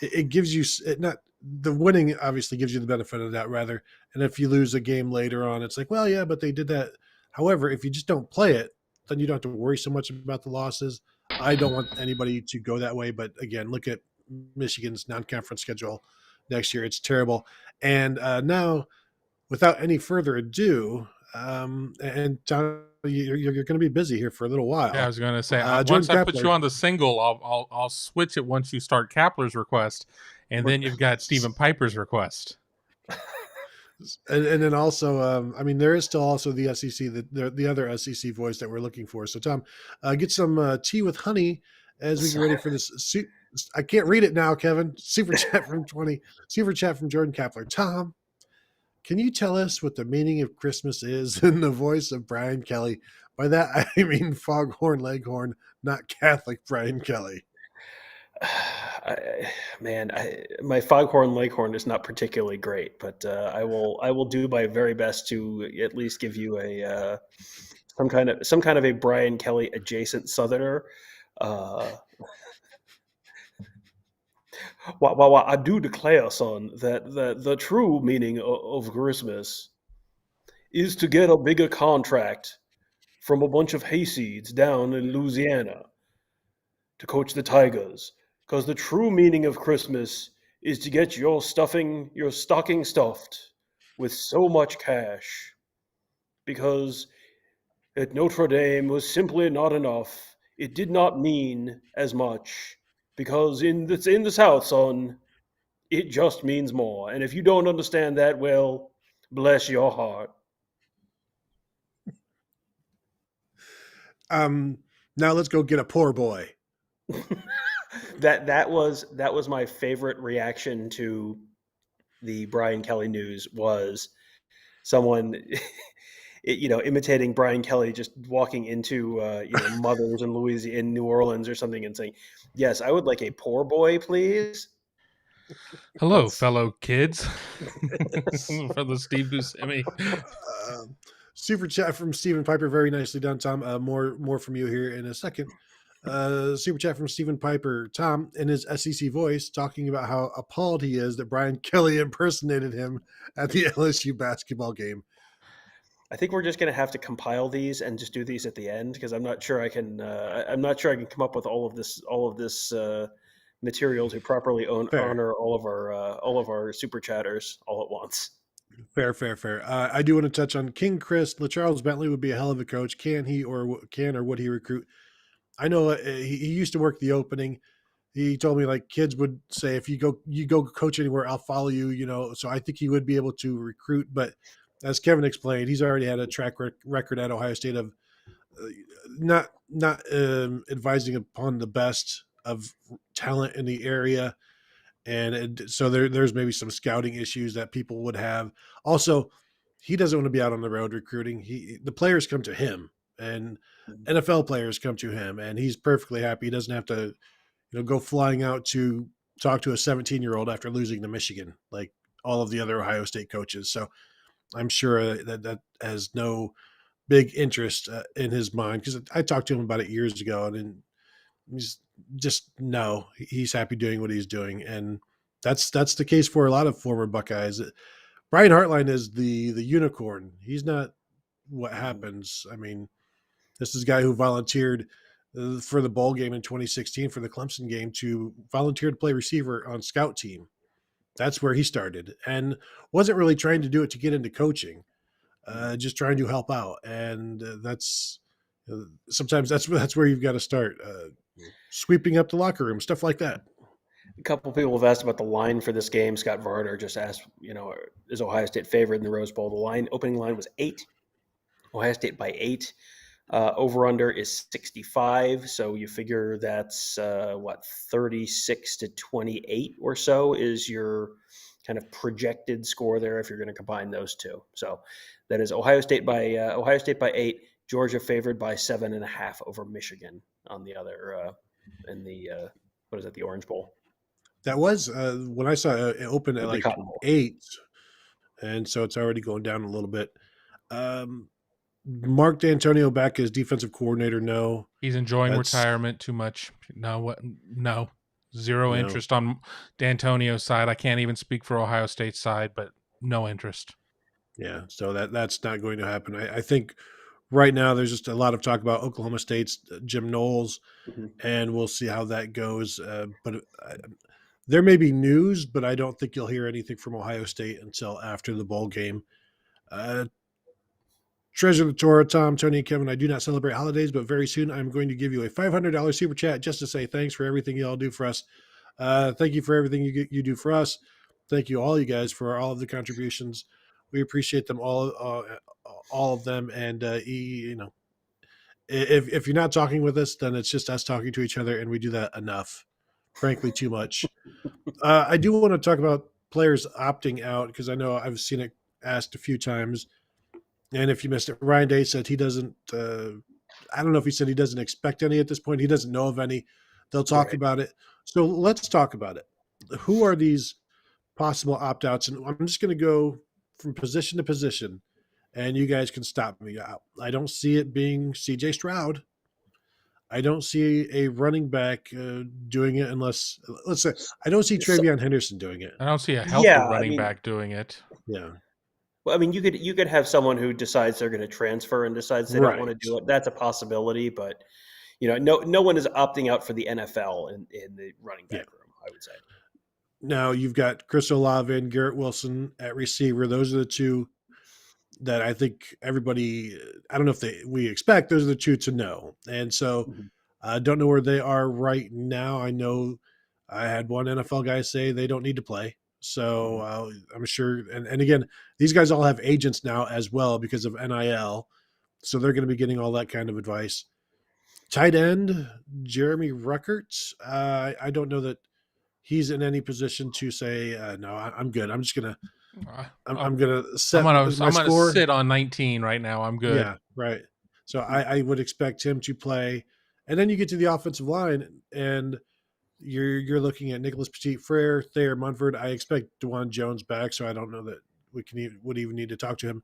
it gives you not the winning obviously gives you the benefit of the doubt rather. And if you lose a game later on, it's like, well, yeah, but they did that. However, if you just don't play it, then you don't have to worry so much about the losses. I don't want anybody to go that way, but again, look at Michigan's non-conference schedule next year. It's terrible. And now, without any further ado, and John, you're going to be busy here for a little while.
Yeah, I was going to say, once I put you on the single, I'll switch it once you start Kapler's request, and then you've got Stephen Piper's request.
And then also, I mean, there is still also the SEC, the other SEC voice that we're looking for. So, Tom, get some tea with honey as we get ready for this. I can't read it now, Kevin. Super chat from Jordan Kapler. Tom, can you tell us what the meaning of Christmas is in the voice of Brian Kelly? By that, I mean Foghorn Leghorn, not Catholic Brian Kelly.
My Foghorn Leghorn is not particularly great, but I will do my very best to at least give you a some kind of a Brian Kelly adjacent Southerner. Well, I do declare, son, that the true meaning of Christmas is to get a bigger contract from a bunch of hayseeds down in Louisiana to coach the Tigers. Because the true meaning of Christmas is to get your stocking stuffed with so much cash. Because at Notre Dame was simply not enough. It did not mean as much. Because in the South, son, it just means more. And if you don't understand that, well, bless your heart.
Now let's go get a poor boy.
That was my favorite reaction to the Brian Kelly news was someone imitating Brian Kelly, just walking into Mothers in Louisiana, in New Orleans or something, and saying, "Yes, I would like a poor boy, please."
Hello,
That's
fellow kids. Fellow Steve Buscemi.
Super chat from Stephen Piper, very nicely done, Tom. More from you here in a second. Super chat from Stephen Piper. Tom, in his SEC voice, talking about how appalled he is that Brian Kelly impersonated him at the LSU basketball game.
I think we're just going to have to compile these and just do these at the end, because I'm not sure I can. I'm not sure I can come up with all of this material to properly
Fair.
honor all of our super chatters all at once.
Fair. I do want to touch on King Chris. LaCharles Bentley would be a hell of a coach. Can or would he recruit? I know he used to work the opening. He told me like kids would say, if you go coach anywhere, I'll follow you. So I think he would be able to recruit. But as Kevin explained, he's already had a track record at Ohio State of not advising upon the best of talent in the area. And so there's maybe some scouting issues that people would have. Also, he doesn't want to be out on the road recruiting. The players come to him, and NFL players come to him, and he's perfectly happy. He doesn't have to, go flying out to talk to a 17-year-old after losing to Michigan, like all of the other Ohio State coaches. So I'm sure that has no big interest in his mind, because I talked to him about it years ago, and he's just no, he's happy doing what he's doing, and that's the case for a lot of former Buckeyes. Brian Hartline is the unicorn. He's not what happens. I mean, this is a guy who volunteered for the bowl game in 2016 for the Clemson game to volunteer to play receiver on scout team. That's where he started, and wasn't really trying to do it to get into coaching, just trying to help out. And that's sometimes that's where you've got to start. Sweeping up the locker room, stuff like that.
A couple of people have asked about the line for this game. Scott Varner just asked, is Ohio State favored in the Rose Bowl? The opening line was 8. Ohio State by 8. Over under is 65. So you figure that's 36 to 28 or so is your kind of projected score there if you're going to combine those two. So that is Ohio State by 8. Georgia favored by 7.5 over Michigan on the other in the what is it, the Orange Bowl.
That was when I saw it open at like 8, and so it's already going down a little bit. Mark D'Antonio back as defensive coordinator. No,
he's enjoying retirement too much. No, zero interest on D'Antonio's side. I can't even speak for Ohio State's side, but no interest.
Yeah, so that's not going to happen. I think right now there's just a lot of talk about Oklahoma State's Jim Knowles, and we'll see how that goes. But there may be news, but I don't think you'll hear anything from Ohio State until after the bowl game. Treasure the Torah, Tom, Tony, and Kevin. I do not celebrate holidays, but very soon I'm going to give you a $500 super chat just to say thanks for everything you all do for us. Thank you for everything you do for us. Thank you, all you guys, for all of the contributions. We appreciate them all of them. And if you're not talking with us, then it's just us talking to each other, and we do that enough, frankly, too much. I do want to talk about players opting out, because I know I've seen it asked a few times. And if you missed it, Ryan Day said he doesn't, I don't know if he said he doesn't expect any at this point. He doesn't know of any. They'll talk about it. So let's talk about it. Who are these possible opt-outs? And I'm just going to go from position to position, and you guys can stop me. I don't see it being C.J. Stroud. I don't see a running back doing it unless, let's say, I don't see Travion Henderson doing it.
I don't see a healthy running back doing it.
Yeah.
Well, I mean, you could have someone who decides they're going to transfer and decides they don't want to do it. That's a possibility, but no one is opting out for the NFL in the running back room, I would say. Now
you've got Chris Olave and Garrett Wilson at receiver. Those are the two that I think everybody, I don't know if we expect, those are the two to know. And so I don't know where they are right now. I know I had one NFL guy say they don't need to play. So I'm sure. And again, these guys all have agents now as well because of NIL. So they're going to be getting all that kind of advice. Tight end, Jeremy Ruckert. I don't know that he's in any position to say, no, I'm good. I'm just going to I'm gonna set my
I'm gonna
score.
sit on 19 right now. I'm good.
Yeah, right. So I would expect him to play, and then you get to the offensive line, and you're looking at Nicholas Petit-Frere, Thayer Munford. I expect DeJuan Jones back, so I don't know that we would even need to talk to him.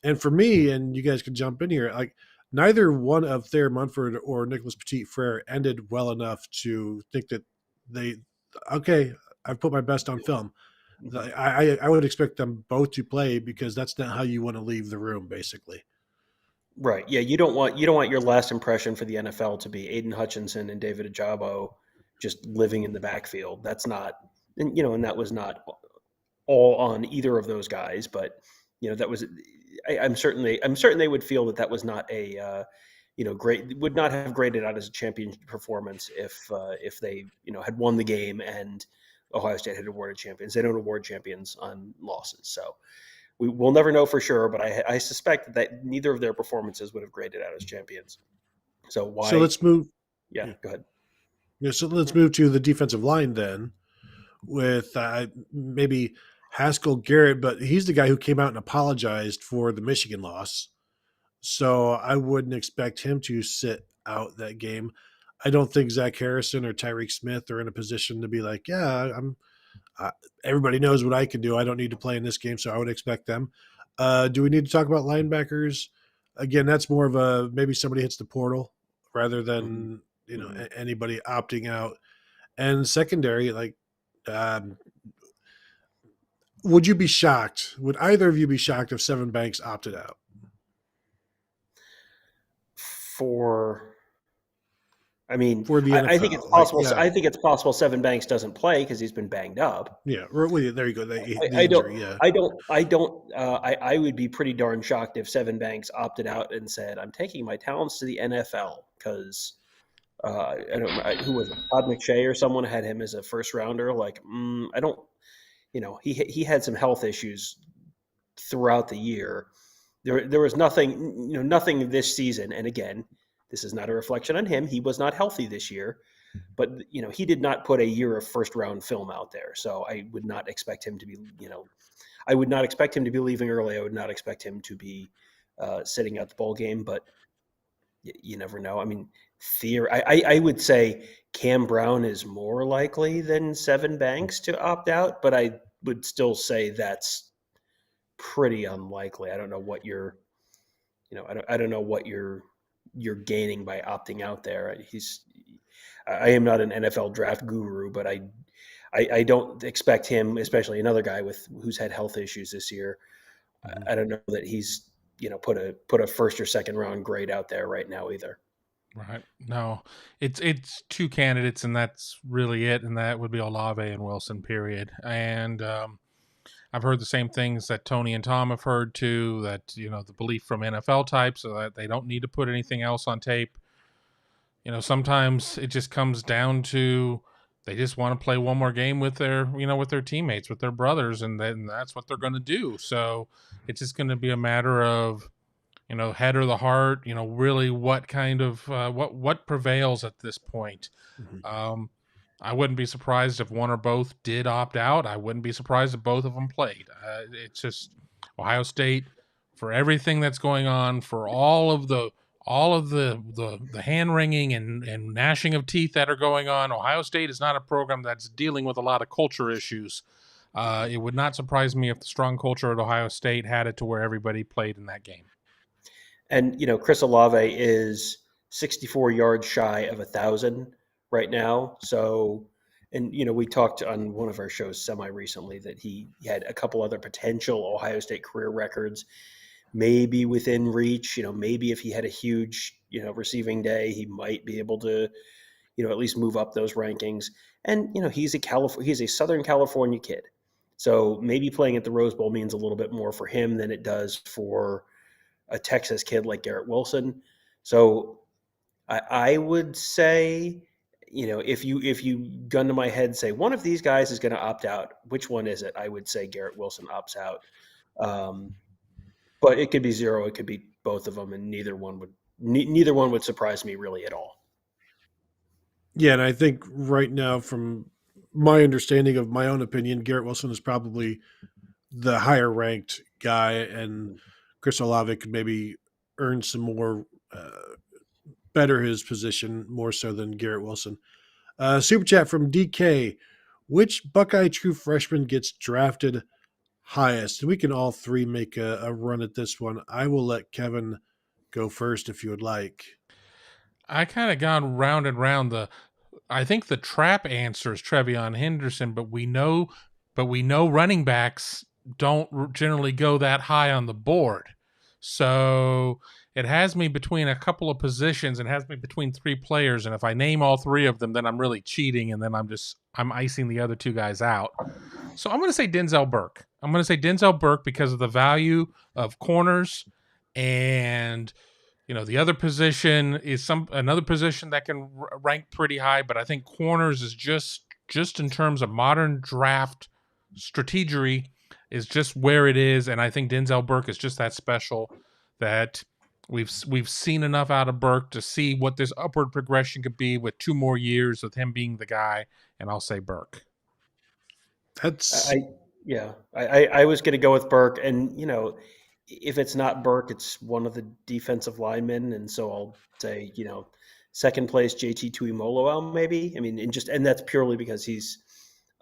And for me, and you guys could jump in here, like neither one of Thayer Munford or Nicholas Petit-Frere ended well enough to think that okay, I've put my best on film. I would expect them both to play because that's not how you want to leave the room, basically.
Right. Yeah. You don't want your last impression for the NFL to be Aiden Hutchinson and David Ajabo just living in the backfield. That's not, and that was not all on either of those guys, but that was. I'm certain they would feel that was not a great, would not have graded out as a champion performance if they had won the game and Ohio State had awarded champions. They don't award champions on losses, so we will never know for sure. But I suspect that neither of their performances would have graded out as champions. So why?
So let's move.
Yeah, go ahead.
Yeah, so let's move to the defensive line then, with maybe Haskell Garrett, but he's the guy who came out and apologized for the Michigan loss. So I wouldn't expect him to sit out that game. I don't think Zach Harrison or Tyreek Smith are in a position to be like, yeah, everybody knows what I can do. I don't need to play in this game, so I would expect them. Do we need to talk about linebackers? Again, that's more of a maybe somebody hits the portal rather than anybody opting out. And secondary, like, would you be shocked? Would either of you be shocked if Seven Banks opted out?
I mean,
for the NFL,
I think it's possible.
Like, yeah.
I think it's possible Seven Banks doesn't play because he's been banged up.
Yeah, well, there you go. The injury, yeah.
I would be pretty darn shocked if Seven Banks opted out and said, "I'm taking my talents to the NFL," because I don't. Who was it? Todd McShay or someone had him as a first rounder. Like, I don't. He had some health issues throughout the year. There was nothing. Nothing this season. And again, this is not a reflection on him. He was not healthy this year, but he did not put a year of first round film out there. So I would not expect him to be. I would not expect him to be leaving early. I would not expect him to be sitting out the bowl game. But you never know. I mean, I would say Cam Brown is more likely than Seven Banks to opt out, but I would still say that's pretty unlikely. I don't know what you're, I don't know what you're gaining by opting out there. I am not an NFL draft guru, but I don't expect him, especially another guy who's had health issues this year. I don't know that he's put a first or second round grade out there right now either.
Right. No, it's two candidates, and that's really it. And that would be Olave and Wilson, period. And I've heard the same things that Tony and Tom have heard too, that, the belief from NFL types so that they don't need to put anything else on tape. Sometimes it just comes down to they just want to play one more game with their, with their teammates, with their brothers, and then that's what they're going to do. So it's just going to be a matter of, head or the heart, really what kind of, what prevails at this point. Mm-hmm. I wouldn't be surprised if one or both did opt out. I wouldn't be surprised if both of them played. It's just Ohio State, for everything that's going on, for all of the hand wringing and gnashing of teeth that are going on. Ohio State is not a program that's dealing with a lot of culture issues. It would not surprise me if the strong culture at Ohio State had it to where everybody played in that game.
And, Chris Olave is 64 yards shy of 1,000 right now. So, and, we talked on one of our shows semi-recently that he had a couple other potential Ohio State career records, maybe within reach. Maybe if he had a huge, receiving day, he might be able to, at least move up those rankings. And, he's a Southern California kid. So maybe playing at the Rose Bowl means a little bit more for him than it does for a Texas kid like Garrett Wilson. So I would say, if you gun to my head, say one of these guys is going to opt out, which one is it? I would say Garrett Wilson opts out. But it could be zero. It could be both of them. And neither one would surprise me really at all.
Yeah. And I think right now, from my understanding of my own opinion, Garrett Wilson is probably the higher ranked guy, and Chris Olave could maybe earn some more, better his position more so than Garrett Wilson. Super chat from DK. Which Buckeye true freshman gets drafted highest? We can all three make a run at this one. I will let Kevin go first if you would like.
I kind of gone round and round. I think the trap answer is Trevion Henderson, but we know running backs don't generally go that high on the board. So it has me between a couple of positions and has me between three players. And if I name all three of them, then I'm really cheating, and then I'm icing the other two guys out. So I'm going to say Denzel Burke. I'm going to say Denzel Burke because of the value of corners, and the other position is another position that can rank pretty high, but I think corners is just in terms of modern draft strategy is just where it is, and I think Denzel Burke is just that special that we've seen enough out of Burke to see what this upward progression could be with 2 more years with him being the guy, and I'll say Burke.
That's
I was going to go with Burke, and if it's not Burke, it's one of the defensive linemen, and so I'll say second place JT Tuimoloau maybe. I mean, and that's purely because he's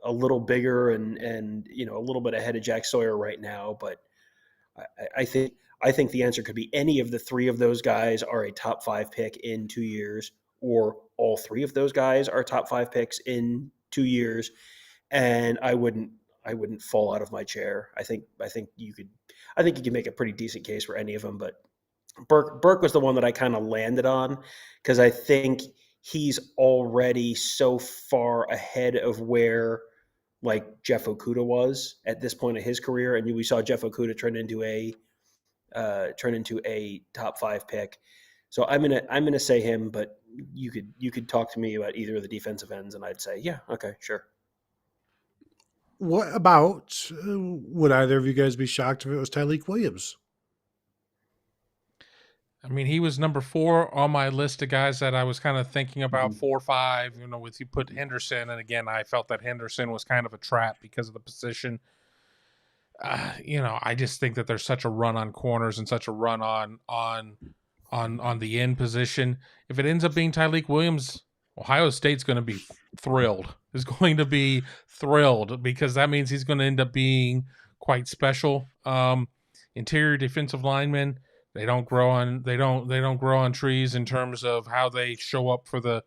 a little bigger and a little bit ahead of Jack Sawyer right now, but I think the answer could be any of the three of those guys are a top 5 pick in 2 years, or all three of those guys are top 5 picks in 2 years, and I wouldn't fall out of my chair. I think you could make a pretty decent case for any of them, but Burke was the one that I kind of landed on because I think he's already so far ahead of where like Jeff Okudah was at this point of his career, and we saw Jeff Okudah turn into a top 5 pick. So I'm gonna say him, but you could talk to me about either of the defensive ends, and I'd say yeah, okay, sure.
What about, would either of you guys be shocked if it was Tyleik Williams?
I mean, he was number 4 on my list of guys that I was kind of thinking about, 4 or 5, with you put Henderson. And again, I felt that Henderson was kind of a trap because of the position. I just think that there's such a run on corners and such a run on the end position. If it ends up being Tyleik Williams, Ohio State's going to be thrilled. Is going to be thrilled because that means he's going to end up being quite special. Interior defensive linemen, they don't grow on trees in terms of how they show up for the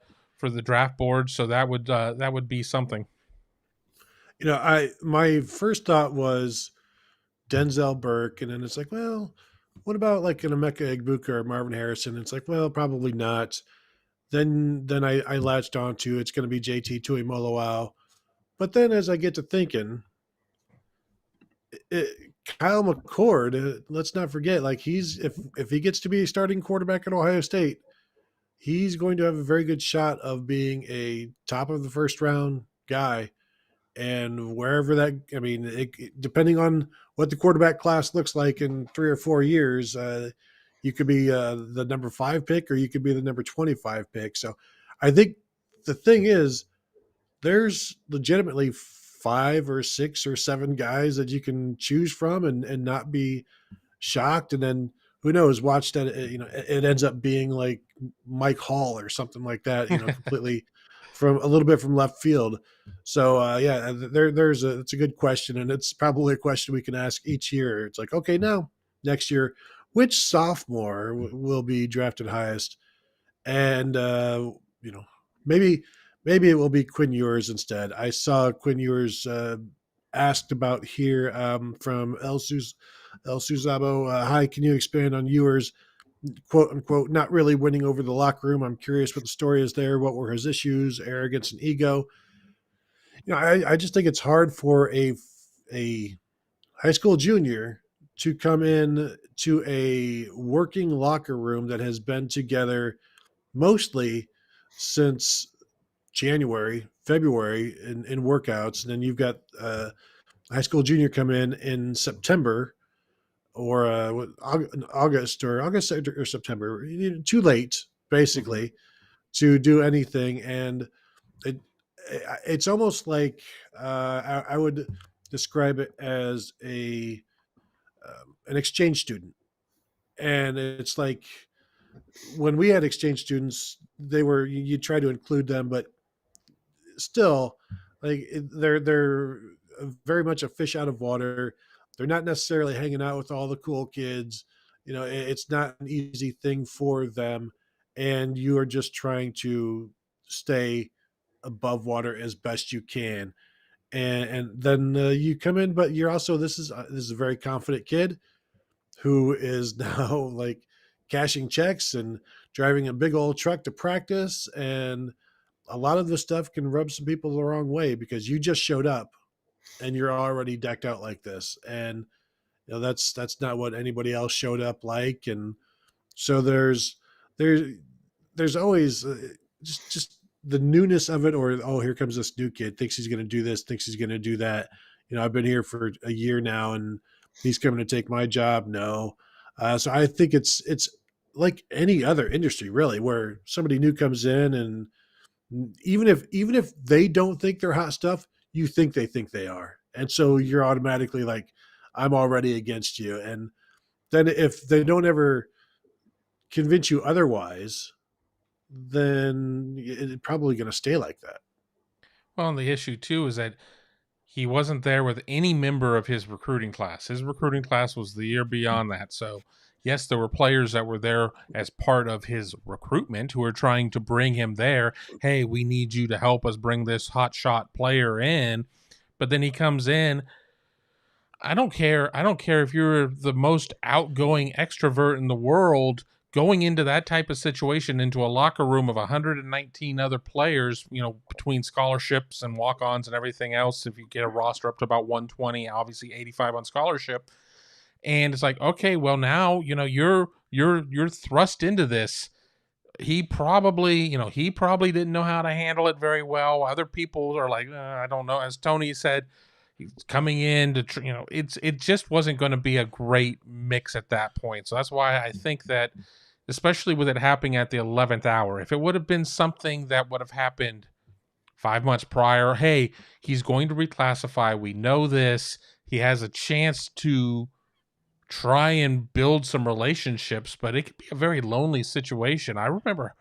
draft board. So that would be something.
My first thought was Denzel Burke, and then it's like, well, what about like an Emeka Egbuka or Marvin Harrison? It's like, well, probably not. Then I latched on to it's going to be JT Tuimoloau. But then as I get to thinking, Kyle McCord, let's not forget, like if he gets to be a starting quarterback at Ohio State, he's going to have a very good shot of being a top of the first round guy. And wherever depending on what the quarterback class looks like in 3 or 4 years, you could be the number 5 pick or you could be the number 25 pick. So I think the thing is there's legitimately 5 or 6 or 7 guys that you can choose from and not be shocked. And then who knows, watch that, it ends up being like Mike Hall or something like that, completely from a little bit from left field. So it's a good question. And it's probably a question we can ask each year. It's like, okay, now next year, which sophomore will be drafted highest? And, maybe it will be Quinn Ewers instead. I saw Quinn Ewers asked about here from El Suzabo. Hi, can you expand on Ewers, quote unquote, not really winning over the locker room? I'm curious what the story is there. What were his issues, arrogance and ego? I just think it's hard for a high school junior to come in to a working locker room that has been together mostly since January, February in workouts. And then you've got high school junior come in September or August or September, too late basically to do anything. And it's almost like I would describe it as an exchange student, and it's like when we had exchange students, they were you try to include them, but still, like they're very much a fish out of water. They're not necessarily hanging out with all the cool kids. It's not an easy thing for them, and you are just trying to stay above water as best you can. And then you come in, but you're also this is a very confident kid who is now like cashing checks and driving a big old truck to practice, and a lot of the stuff can rub some people the wrong way because you just showed up and you're already decked out like this, and that's not what anybody else showed up like. And so there's there's always just the newness of it, or oh, here comes this new kid, thinks he's going to do this, thinks he's going to do that. I've been here for a year now and he's coming to take my job. No. So I think it's like any other industry really, where somebody new comes in, and even if they don't think they're hot stuff, you think they are, and so you're automatically like, I'm already against you. And then if they don't ever convince you otherwise, then it's probably going to stay like that.
Well, and the issue too is that he wasn't there with any member of his recruiting class. His recruiting class was the year beyond that. So, yes, there were players that were there as part of his recruitment who were trying to bring him there. Hey, we need you to help us bring this hot shot player in. But then he comes in. I don't care. I don't care if you're the most outgoing extrovert in the world. Going into that type of situation, into a locker room of 119 other players, between scholarships and walk-ons and everything else, if you get a roster up to about 120, obviously 85 on scholarship, and it's like, okay, well now you're thrust into this. He probably didn't know how to handle it very well. Other people are like, I don't know. As Tony said, he's coming in to it just wasn't going to be a great mix at that point. So that's why I think that, especially with it happening at the 11th hour, if it would have been something that would have happened 5 months prior, hey, he's going to reclassify, we know this, he has a chance to try and build some relationships, but it could be a very lonely situation. I remember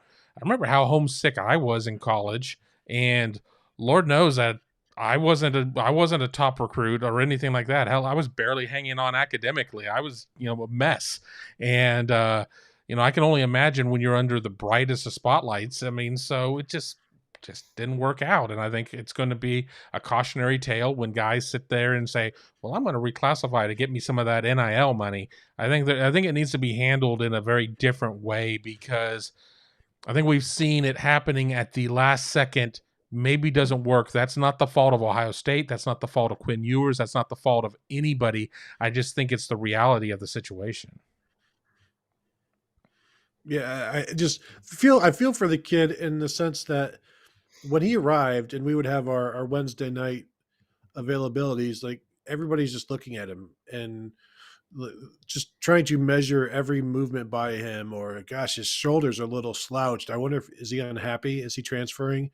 how homesick I was in college, and Lord knows that I wasn't a top recruit or anything like that. Hell, I was barely hanging on academically. I was, a mess. And I can only imagine when you're under the brightest of spotlights. I mean, so it just didn't work out. And I think it's going to be a cautionary tale when guys sit there and say, well, I'm going to reclassify to get me some of that NIL money. I think it needs to be handled in a very different way, because I think we've seen it happening at the last second. Maybe doesn't work. That's not the fault of Ohio State. That's not the fault of Quinn Ewers. That's not the fault of anybody. I just think it's the reality of the situation.
Yeah, I feel for the kid in the sense that when he arrived and we would have our Wednesday night availabilities, like everybody's just looking at him and just trying to measure every movement by him, or gosh, his shoulders are a little slouched. I wonder if is he unhappy? Is he transferring?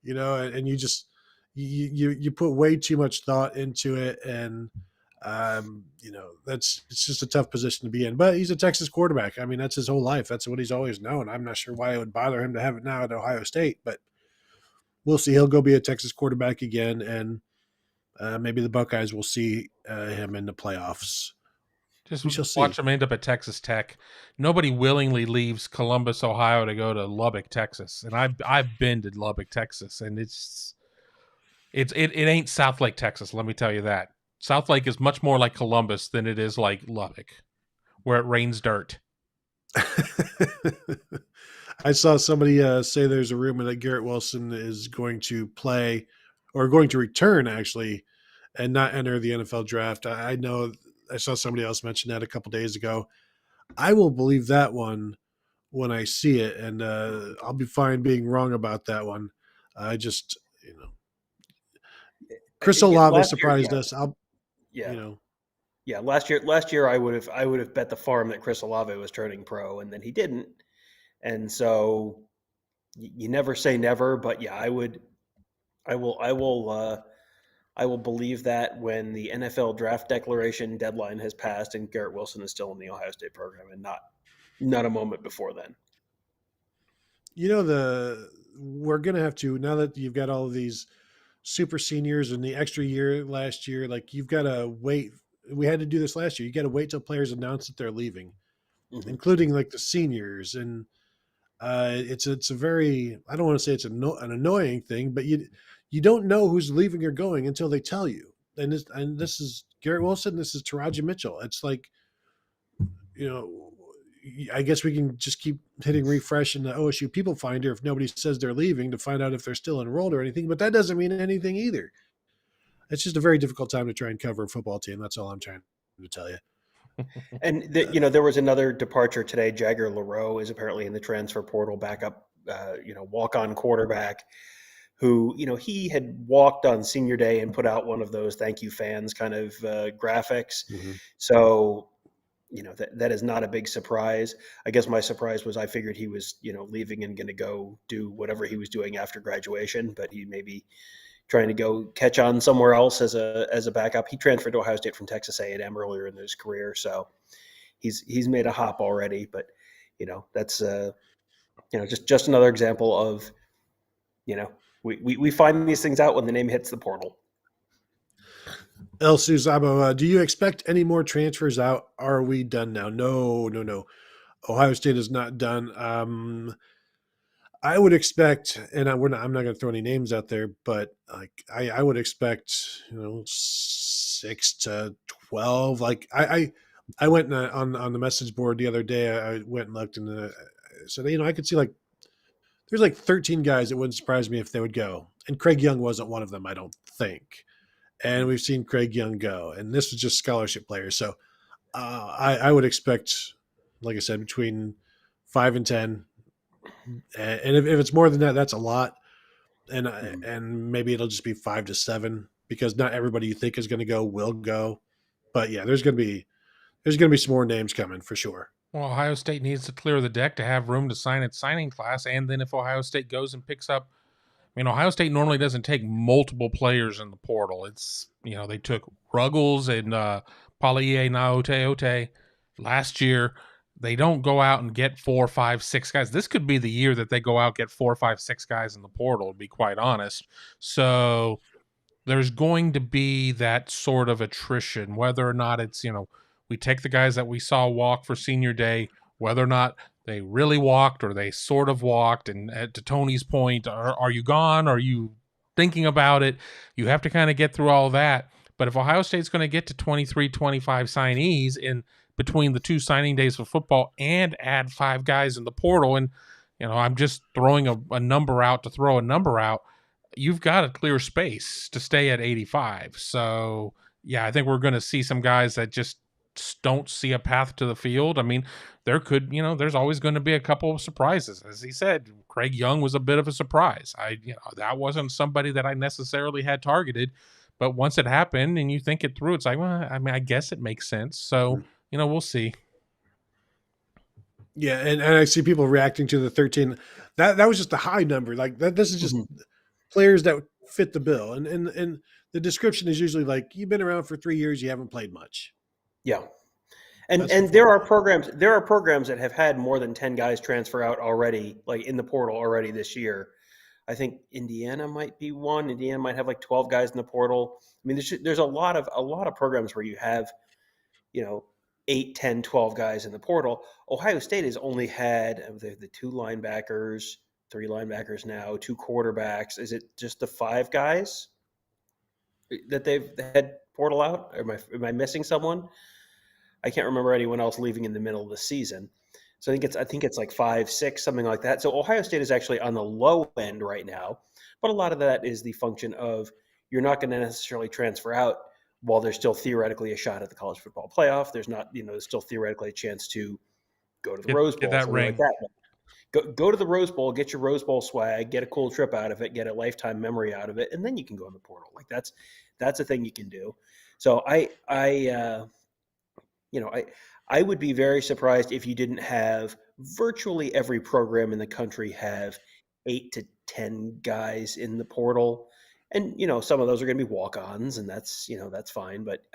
And you put way too much thought into it, and it's just a tough position to be in. But he's a Texas quarterback. I mean, that's his whole life. That's what he's always known. I'm not sure why it would bother him to have it now at Ohio State, but we'll see. He'll go be a Texas quarterback again, and maybe the Buckeyes will see him in the playoffs.
Just
We shall
watch
see.
him end up at Texas Tech. Nobody willingly leaves Columbus, Ohio, to go to Lubbock, Texas, and I've been to Lubbock, Texas, and it ain't South Lake, Texas. Let me tell you that. South Lake is much more like Columbus than it is like Lubbock, where it rains dirt.
I saw somebody say there's a rumor that Garrett Wilson is going to play, or going to return actually, and not enter the NFL draft. I know I saw somebody else mention that a couple days ago. I will believe that one when I see it, and I'll be fine being wrong about that one. I just, Chris Olave
Last year,
surprised
yeah,
us.
yeah,
You know,
yeah. Last year, I would have bet the farm that Chris Olave was turning pro, and then he didn't. And so you never say never, but yeah, I will I will believe that when the NFL draft declaration deadline has passed and Garrett Wilson is still in the Ohio State program, and not a moment before then.
We're gonna have to, now that you've got all of these super seniors and the extra year last year, like you've got to wait. We had to do this last year. You got to wait till players announce that they're leaving, including like the seniors. And it's a very, I don't want to say it's an annoying thing, but you don't know who's leaving or going until they tell you. And this is Garrett Wilson. This is Taraji Mitchell. It's like, I guess we can just keep hitting refresh in the OSU People Finder if nobody says they're leaving to find out if they're still enrolled or anything. But that doesn't mean anything either. It's just a very difficult time to try and cover a football team. That's all I'm trying to tell you.
And there was another departure today. Jagger LaRoe is apparently in the transfer portal, backup, walk-on quarterback, who he had walked on senior day and put out one of those "thank you fans" kind of graphics.
Mm-hmm.
So that is not a big surprise. I guess my surprise was I figured he was leaving and going to go do whatever he was doing after graduation, but he may be trying to go catch on somewhere else as a backup. He transferred to Ohio State from Texas A&M earlier in his career, so he's made a hop already. But that's just another example of we find these things out when the name hits the portal.
El Suzabo, do you expect any more transfers out? Are we done now? No. Ohio State is not done. I would expect, and I'm not going to throw any names out there, but like I would expect 6 to 12. Like I went on the message board the other day. I went and looked and said I could see like there's like 13 guys. It wouldn't surprise me if they would go, and Craig Young wasn't one of them, I don't think. And we've seen Craig Young go, and this was just scholarship players. So I would expect, like I said, between 5 and 10. And if it's more than that, that's a lot. And maybe it'll just be 5 to 7 because not everybody you think is going to go will go. But yeah, there's going to be some more names coming for sure.
Well, Ohio State needs to clear the deck to have room to sign its signing class. And then if Ohio State goes and picks up, Ohio State normally doesn't take multiple players in the portal. It's, they took Ruggles and Paulie Naoteote last year. They don't go out and get 4, 5, 6 guys. This could be the year that they go out, get 4, 5, 6 guys in the portal, to be quite honest. So there's going to be that sort of attrition, whether or not it's, we take the guys that we saw walk for senior day, whether or not they really walked or they sort of walked. And to Tony's point, are you gone? Are you thinking about it? You have to kind of get through all that. But if Ohio State's going to get to 23, 25 signees in between the 2 signing days for football and add 5 guys in the portal, and I'm just throwing a number out to throw a number out, you've got a clear space to stay at 85. So yeah, I think we're going to see some guys that just don't see a path to the field. There's always going to be a couple of surprises. As he said, Craig Young was a bit of a surprise. That wasn't somebody that I necessarily had targeted, but once it happened and you think it through, it's like, well, I guess it makes sense. So, we'll see.
Yeah. And I see people reacting to the 13. That was just a high number. Like that, this is just players that fit the bill. And the description is usually like, you've been around for 3 years, you haven't played much.
Yeah. And there are programs that have had more than 10 guys transfer out already, like in the portal already this year. I think Indiana might be one. Indiana might have like 12 guys in the portal. There's a lot of programs where you have, 8, 10, 12 guys in the portal. Ohio State has only had the 2 linebackers, 3 linebackers now, 2 quarterbacks. Is it just the 5 guys that they've had portal out? Am I missing someone? I can't remember anyone else leaving in the middle of the season. So I think it's like 5, 6, something like that. So Ohio State is actually on the low end right now, but a lot of that is the function of you're not going to necessarily transfer out while there's still theoretically a shot at the college football playoff. There's not, there's still theoretically a chance to go to the Rose Bowl,
that ring.
Like that. Go to the Rose Bowl, get your Rose Bowl swag, get a cool trip out of it, get a lifetime memory out of it, and then you can go in the portal. Like that's a thing you can do. So I would be very surprised if you didn't have virtually every program in the country have 8 to 10 guys in the portal. And, some of those are going to be walk-ons, and that's fine. But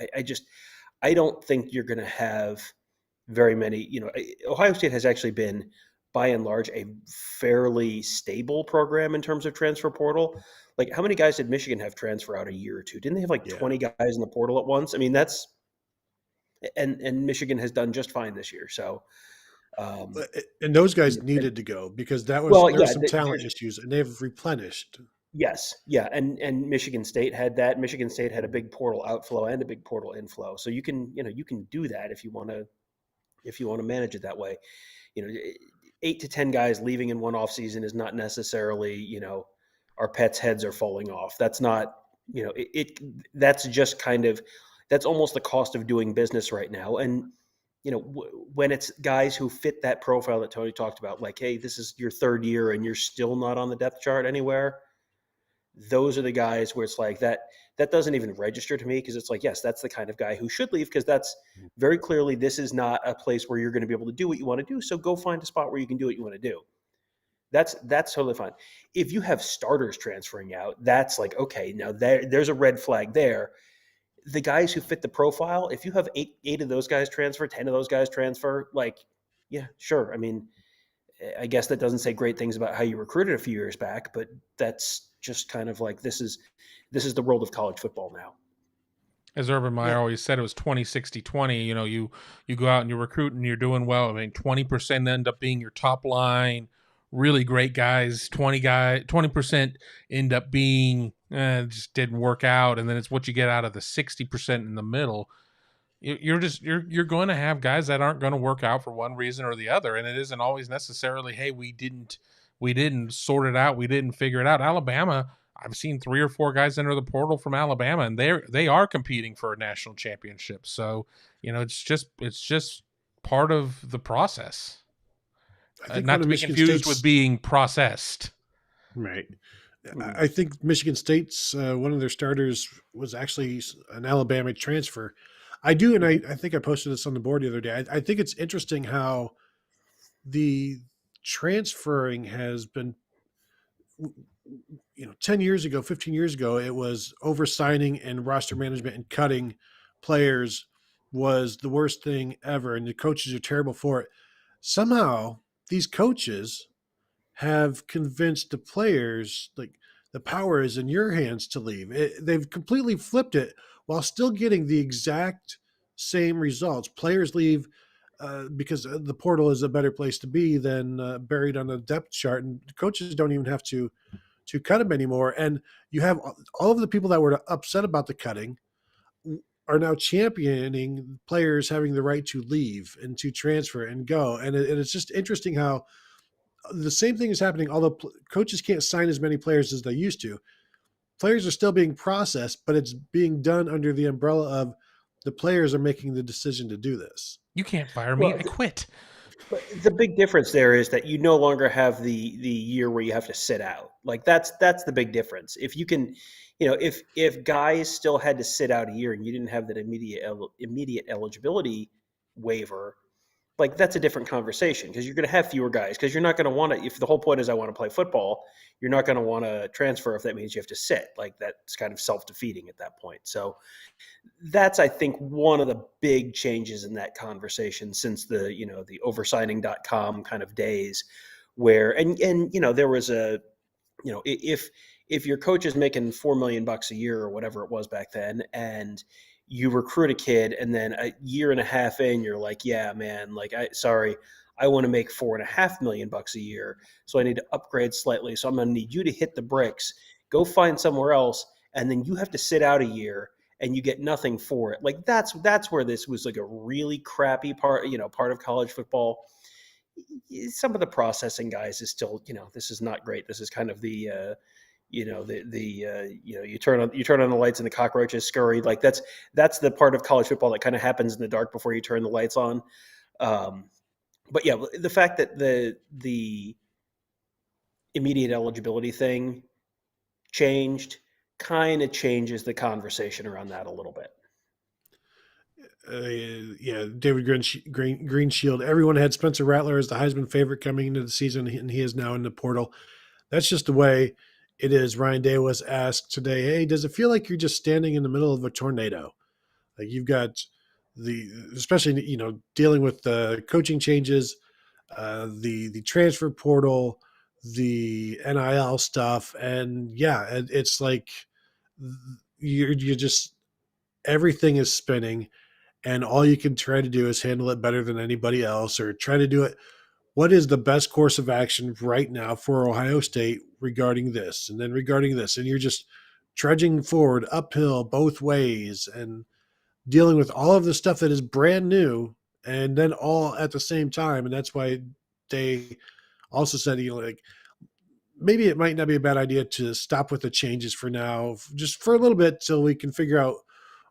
I don't think you're going to have very many. Ohio State has actually been, by and large, a fairly stable program in terms of transfer portal. Like, how many guys did Michigan have transfer out a year or two? Didn't they have like
Yeah.
20 guys in the portal at once? I mean, and Michigan has done just fine this year. So,
And those guys
and,
needed to go because there
well,
were
yeah,
some talent issues, and they've replenished.
yes, yeah, and Michigan State had that. Michigan State had a big portal outflow and a big portal inflow. So you can do that if you want to manage it that way. 8 to 10 guys leaving in one off season is not necessarily, our pets' heads are falling off. That's not, that's just that's almost the cost of doing business right now. And, when it's guys who fit that profile that Tony talked about, like, hey, this is your third year and you're still not on the depth chart anywhere. Those are the guys where it's like that doesn't even register to me, because it's like, yes, that's the kind of guy who should leave, because that's very clearly, this is not a place where you're going to be able to do what you want to do. So go find a spot where you can do what you want to do. That's totally fine. If you have starters transferring out, that's like, okay, now there's a red flag there. The guys who fit the profile, if you have eight of those guys transfer, 10 of those guys transfer, like, yeah, sure. I mean, I guess that doesn't say great things about how you recruited a few years back, but that's just kind of like, this is the world of college football now.
As Urban Meyer always said, it was 20-60-20. You go out and you recruit and you're doing well. I mean, 20% end up being your top line, really great guys. 20% end up being just didn't work out, and then it's what you get out of the 60% in the middle. You're going to have guys that aren't going to work out for one reason or the other, and it isn't always necessarily, hey, we didn't sort it out, we didn't figure it out. Alabama, I've seen 3 or 4 guys enter the portal from Alabama, and they are competing for a national championship. So, it's just part of the process. Not to be confused with being processed.
Right. I think Michigan State's one of their starters was actually an Alabama transfer. I do, and I think I posted this on the board the other day. I think it's interesting how the transferring has been, 10 years ago, 15 years ago, it was oversigning and roster management and cutting players was the worst thing ever, and the coaches are terrible for it. Somehow, these coaches have convinced the players, like, the power is in your hands to leave. They've completely flipped it while still getting the exact same results. Players leave because the portal is a better place to be than buried on a depth chart, and coaches don't even have to cut them anymore. And you have all of the people that were upset about the cutting are now championing players having the right to leave and to transfer and go. And it's just interesting how the same thing is happening, although coaches can't sign as many players as they used to. Players are still being processed, but it's being done under the umbrella of the players are making the decision to do this.
You can't fire me. I quit.
But the big difference there is that you no longer have the year where you have to sit out. Like, that's the big difference. If you can, if guys still had to sit out a year and you didn't have that immediate eligibility waiver, like, that's a different conversation, because you're going to have fewer guys, because you're not going to want to, if the whole point is I want to play football, you're not going to want to transfer if that means you have to sit. Like, that's kind of self-defeating at that point. So that's, I think, one of the big changes in that conversation since the oversigning.com kind of days, where, and there was a, if your coach is making $4 million a year or whatever it was back then, and you recruit a kid, and then a year and a half in, you're like, yeah, man, like, I want to make $4.5 million a year, so I need to upgrade slightly. So I'm going to need you to hit the bricks, go find somewhere else, and then you have to sit out a year and you get nothing for it. Like, that's where this was like a really crappy part of college football. Some of the processing guys is still, this is not great. This is kind of the you turn on the lights and the cockroaches scurry. Like, that's the part of college football that kind of happens in the dark before you turn the lights on. But yeah, the fact that the immediate eligibility thing changed kind of changes the conversation around that a little bit.
David Greenshield. Everyone had Spencer Rattler as the Heisman favorite coming into the season, and he is now in the portal. That's just the way It is. Ryan Day was asked today, hey, does it feel like you're just standing in the middle of a tornado? Like you've got especially, dealing with the coaching changes, the transfer portal, the NIL stuff. And yeah, it's like you're just, everything is spinning and all you can try to do is handle it better than anybody else or try to do it. What is the best course of action right now for Ohio State regarding this and then regarding this? And you're just trudging forward uphill both ways and dealing with all of the stuff that is brand new and then all at the same time. And that's why they also said, like, maybe it might not be a bad idea to stop with the changes for now, just for a little bit till we can figure out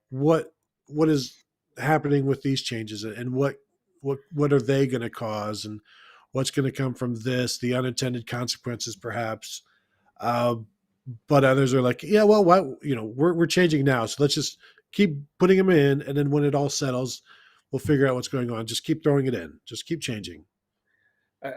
what is happening with these changes and what are they going to cause and what's going to come from this, the unintended consequences perhaps. Uh, but others are like, yeah, well, why, we're changing now. So let's just keep putting them in. And then when it all settles, we'll figure out what's going on. Just keep throwing it in. Just keep changing.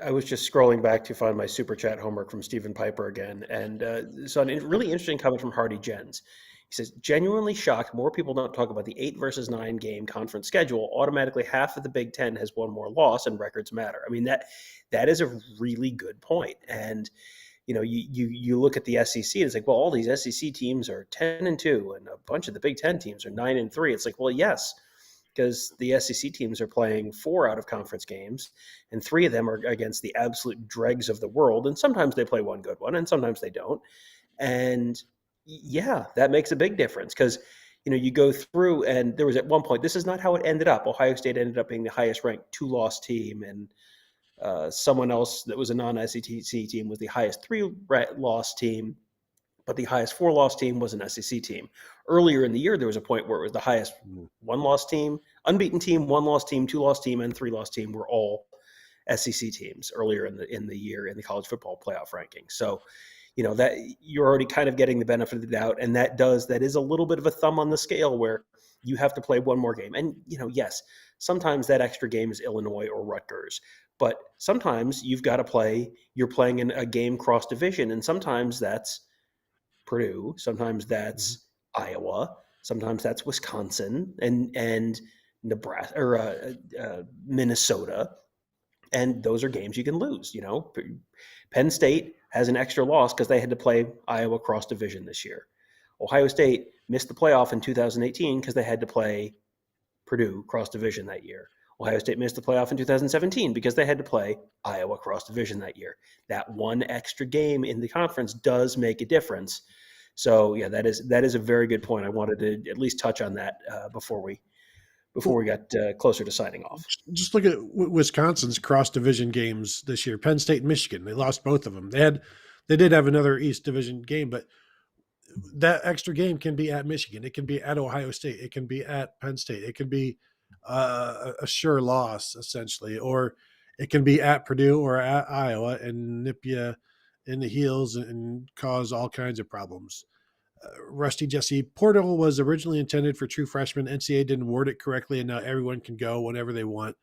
I was just scrolling back to find my super chat homework from Stephen Piper again, and saw a really interesting comment from Hardy Jens. He says, genuinely shocked more people don't talk about the 8 versus 9 game conference schedule. Automatically half of the Big Ten has one more loss and records matter. I mean, that is a really good point. And, you look at the SEC and it's like, well, all these SEC teams are 10-2 and a bunch of the Big Ten teams are 9-3. It's like, well, yes, because the SEC teams are playing 4 out of conference games and 3 of them are against the absolute dregs of the world. And sometimes they play one good one and sometimes they don't. And yeah, that makes a big difference because, you go through and there was at one point, this is not how it ended up. Ohio State ended up being the highest ranked 2-loss team and someone else that was a non-SEC team was the highest 3-loss team, but the highest 4-loss team was an SEC team. Earlier in the year, there was a point where it was the highest 1-loss team, unbeaten team, 1-loss team, 2-loss team, and 3-loss team were all SEC teams earlier in the year in the college football playoff ranking. So, that you're already kind of getting the benefit of the doubt, and that is a little bit of a thumb on the scale where you have to play one more game. And yes, sometimes that extra game is Illinois or Rutgers, but sometimes you're playing in a game cross division, and sometimes that's Purdue, sometimes that's Iowa, sometimes that's Wisconsin and Nebraska or Minnesota, and those are games you can lose. Penn State has an extra loss because they had to play Iowa cross division this year. Ohio State missed the playoff in 2018 because they had to play Purdue cross division that year. Ohio State missed the playoff in 2017 because they had to play Iowa cross division that year. That one extra game in the conference does make a difference. So yeah, that is a very good point. I wanted to at least touch on that before we got closer to signing off.
Just look at Wisconsin's cross division games this year. Penn State and Michigan, they lost both of them. They did have another East Division game, but that extra game can be at Michigan. It can be at Ohio State. It can be at Penn State. It can be a sure loss, essentially, or it can be at Purdue or at Iowa and nip you in the heels and cause all kinds of problems. Rusty Jesse, portal was originally intended for true freshmen. NCAA didn't word it correctly, and now everyone can go whenever they want.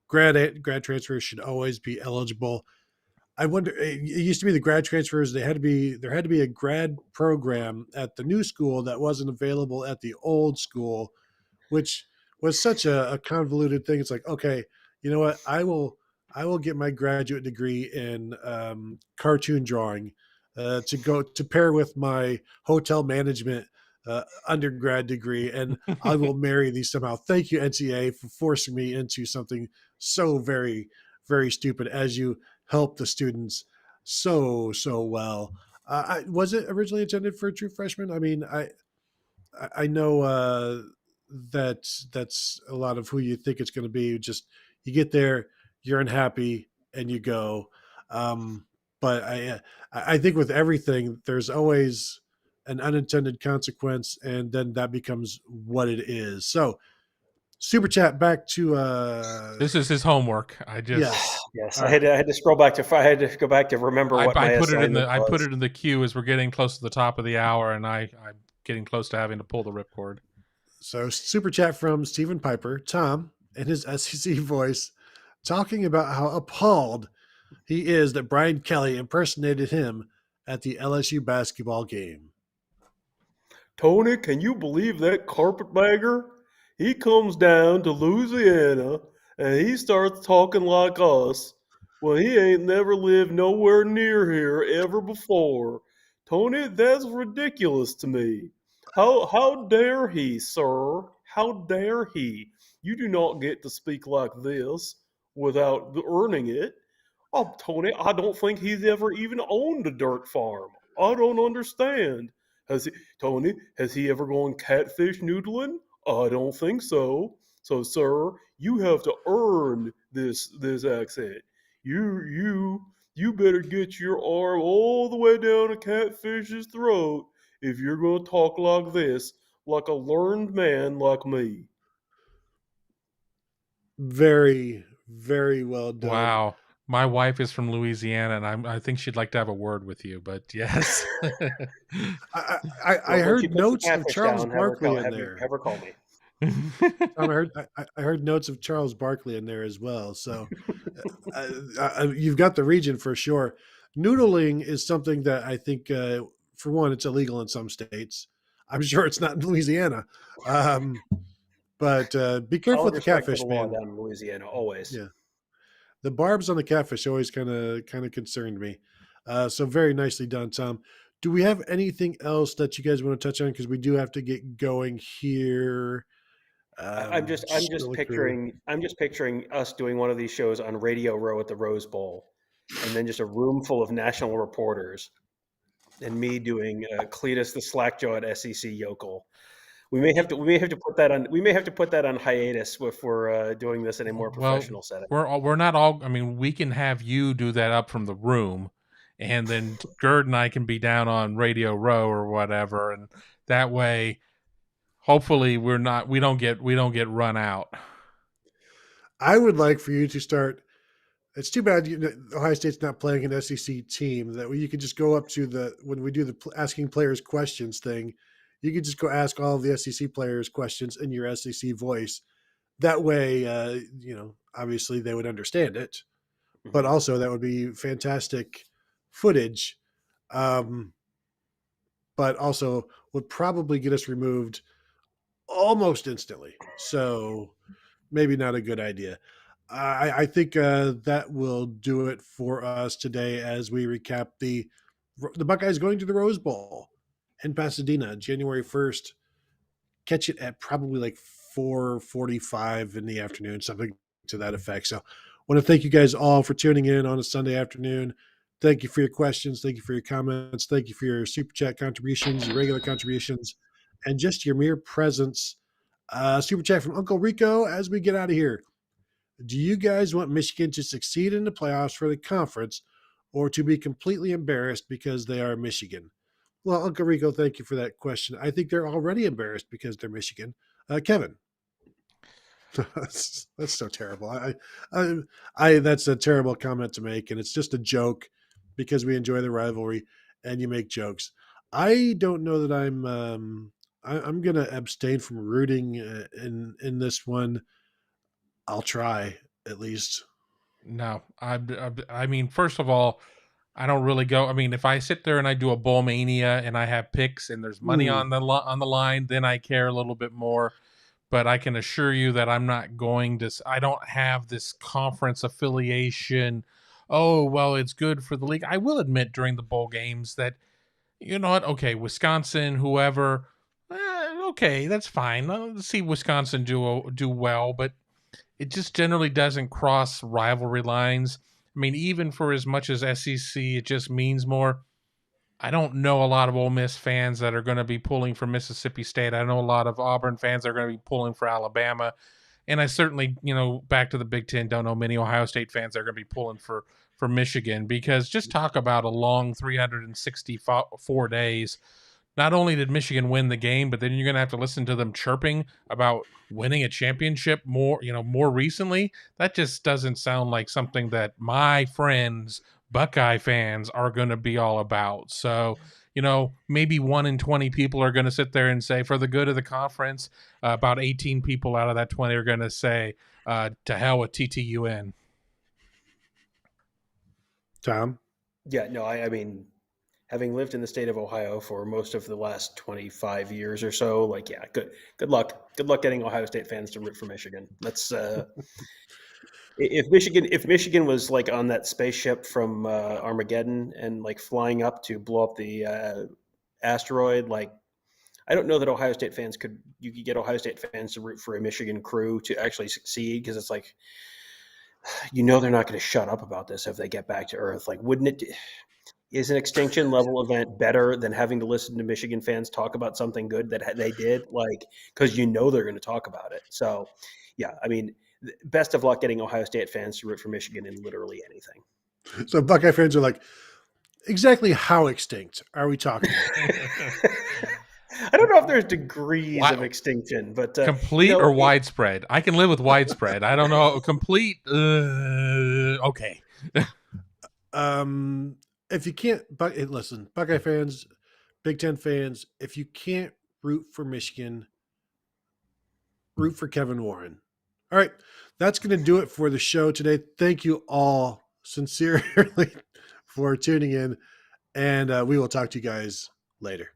Grad transfers should always be eligible. I wonder, it used to be the grad transfers, there had to be a grad program at the new school that wasn't available at the old school, which was such a convoluted thing. It's like, okay, you know what? I will get my graduate degree in cartoon drawing to pair with my hotel management undergrad degree, and I will marry these somehow. Thank you, NCAA, for forcing me into something so very, very stupid as you help the students so well. Was it originally intended for a true freshman? I mean, I know that's a lot of who you think it's going to be. Just you get there, you're unhappy, and you go. But I think with everything, there's always an unintended consequence, and then that becomes what it is. So, super chat back to
this is his homework.
Yes. I had to scroll back I had to go back to remember what
I put it in the queue as we're getting close to the top of the hour, and I'm getting close to having to pull the ripcord.
So, super chat from Stephen Piper, Tom, in his SEC voice, talking about how appalled he is that Brian Kelly impersonated him at the LSU basketball game.
Tony, can you believe that carpetbagger? He comes down to Louisiana and he starts talking like us when he ain't never lived nowhere near here ever before. Tony, that's ridiculous to me. How dare he, sir? How dare he? You do not get to speak like this without earning it. Oh, Tony, I don't think he's ever even owned a dirt farm. I don't understand. Has he, Tony, has he ever gone catfish noodling? I don't think so. So, sir, you have to earn this accent. You better get your arm all the way down a catfish's throat if you're going to talk like this, like a learned man like me.
Very, very well done.
Wow. My wife is from Louisiana, and I think she'd like to have a word with you. But yes,
I heard notes of Charles Barkley in there.
Have her call me.
I heard notes of Charles Barkley in there as well. So you've got the region for sure. Noodling is something that I think, for one, it's illegal in some states. I'm sure it's not in Louisiana. But be careful with the catfish, man.
Down in Louisiana, always.
Yeah, the barbs on the catfish always kind of concerned me. So very nicely done, Tom. Do we have anything else that you guys want to touch on? Because we do have to get going here.
I'm just picturing us doing one of these shows on Radio Row at the Rose Bowl, and then just a room full of national reporters, and me doing Cletus the Slackjaw at SEC Yokel. We may have to put that on. We may have to put that on hiatus if we're doing this in a more professional setting.
We're not all. I mean, we can have you do that up from the room, and then Gerd and I can be down on Radio Row or whatever, and that way, hopefully, we don't get run out.
I would like for you to start. It's too bad Ohio State's not playing an SEC team. That way, you could just go up to when we do the asking players questions thing. You could just go ask all of the SEC players questions in your SEC voice. That way, obviously they would understand it, but also that would be fantastic footage. But also would probably get us removed almost instantly. So maybe not a good idea. I think that will do it for us today as we recap the Buckeyes going to the Rose Bowl in Pasadena, January 1st. Catch it at probably like 4:45 in the afternoon, something to that effect. So I want to thank you guys all for tuning in on a Sunday afternoon. Thank you for your questions. Thank you for your comments. Thank you for your super chat contributions, your regular contributions, and just your mere presence. Super chat from Uncle Rico as we get out of here. Do you guys want Michigan to succeed in the playoffs for the conference or to be completely embarrassed because they are Michigan? Well, Uncle Rico, thank you for that question. I think they're already embarrassed because they're Michigan. Kevin. That's so terrible. I that's a terrible comment to make, and it's just a joke because we enjoy the rivalry and you make jokes. I don't know that I'm going to abstain from rooting in this one. I'll try at least.
No, I mean, first of all, I don't really go. I mean, if I sit there and I do a bowl mania and I have picks and there's money on the line, then I care a little bit more. But I can assure you that I'm not going to. I don't have this conference affiliation. Oh, well, it's good for the league. I will admit during the bowl games that, you know what? Okay, Wisconsin, whoever. Okay, that's fine. Let's see Wisconsin do well, but it just generally doesn't cross rivalry lines. I mean, even for as much as SEC, it just means more. I don't know a lot of Ole Miss fans that are going to be pulling for Mississippi State. I know a lot of Auburn fans that are going to be pulling for Alabama. And I certainly, back to the Big Ten, don't know many Ohio State fans that are going to be pulling for Michigan, because just talk about a long 364 days. Not only did Michigan win the game, but then you're going to have to listen to them chirping about winning a championship more recently. That just doesn't sound like something that my friends, Buckeye fans, are going to be all about. So, maybe 1 in 20 people are going to sit there and say, for the good of the conference, about 18 people out of that 20 are going to say, to hell with TTUN.
Tom?
Yeah, no, I mean, having lived in the state of Ohio for most of the last 25 years or so, like, yeah, good luck. Good luck getting Ohio State fans to root for Michigan. That's if Michigan was like on that spaceship from Armageddon and like flying up to blow up the asteroid, like, I don't know that Ohio State fans could get Ohio State fans to root for a Michigan crew to actually succeed, because it's like, they're not going to shut up about this if they get back to Earth. Like, wouldn't it? Is an extinction level event better than having to listen to Michigan fans talk about something good that they did? Like, because they're going to talk about it. So, yeah, I mean, best of luck getting Ohio State fans to root for Michigan in literally anything.
So Buckeye fans are like, exactly how extinct are we talking?
I don't know if there's degrees of extinction, but
complete or widespread. I can live with widespread. I don't know, complete. Okay.
If you can't, listen, Buckeye fans, Big Ten fans, if you can't root for Michigan, root for Kevin Warren. All right, that's going to do it for the show today. Thank you all sincerely for tuning in, and we will talk to you guys later.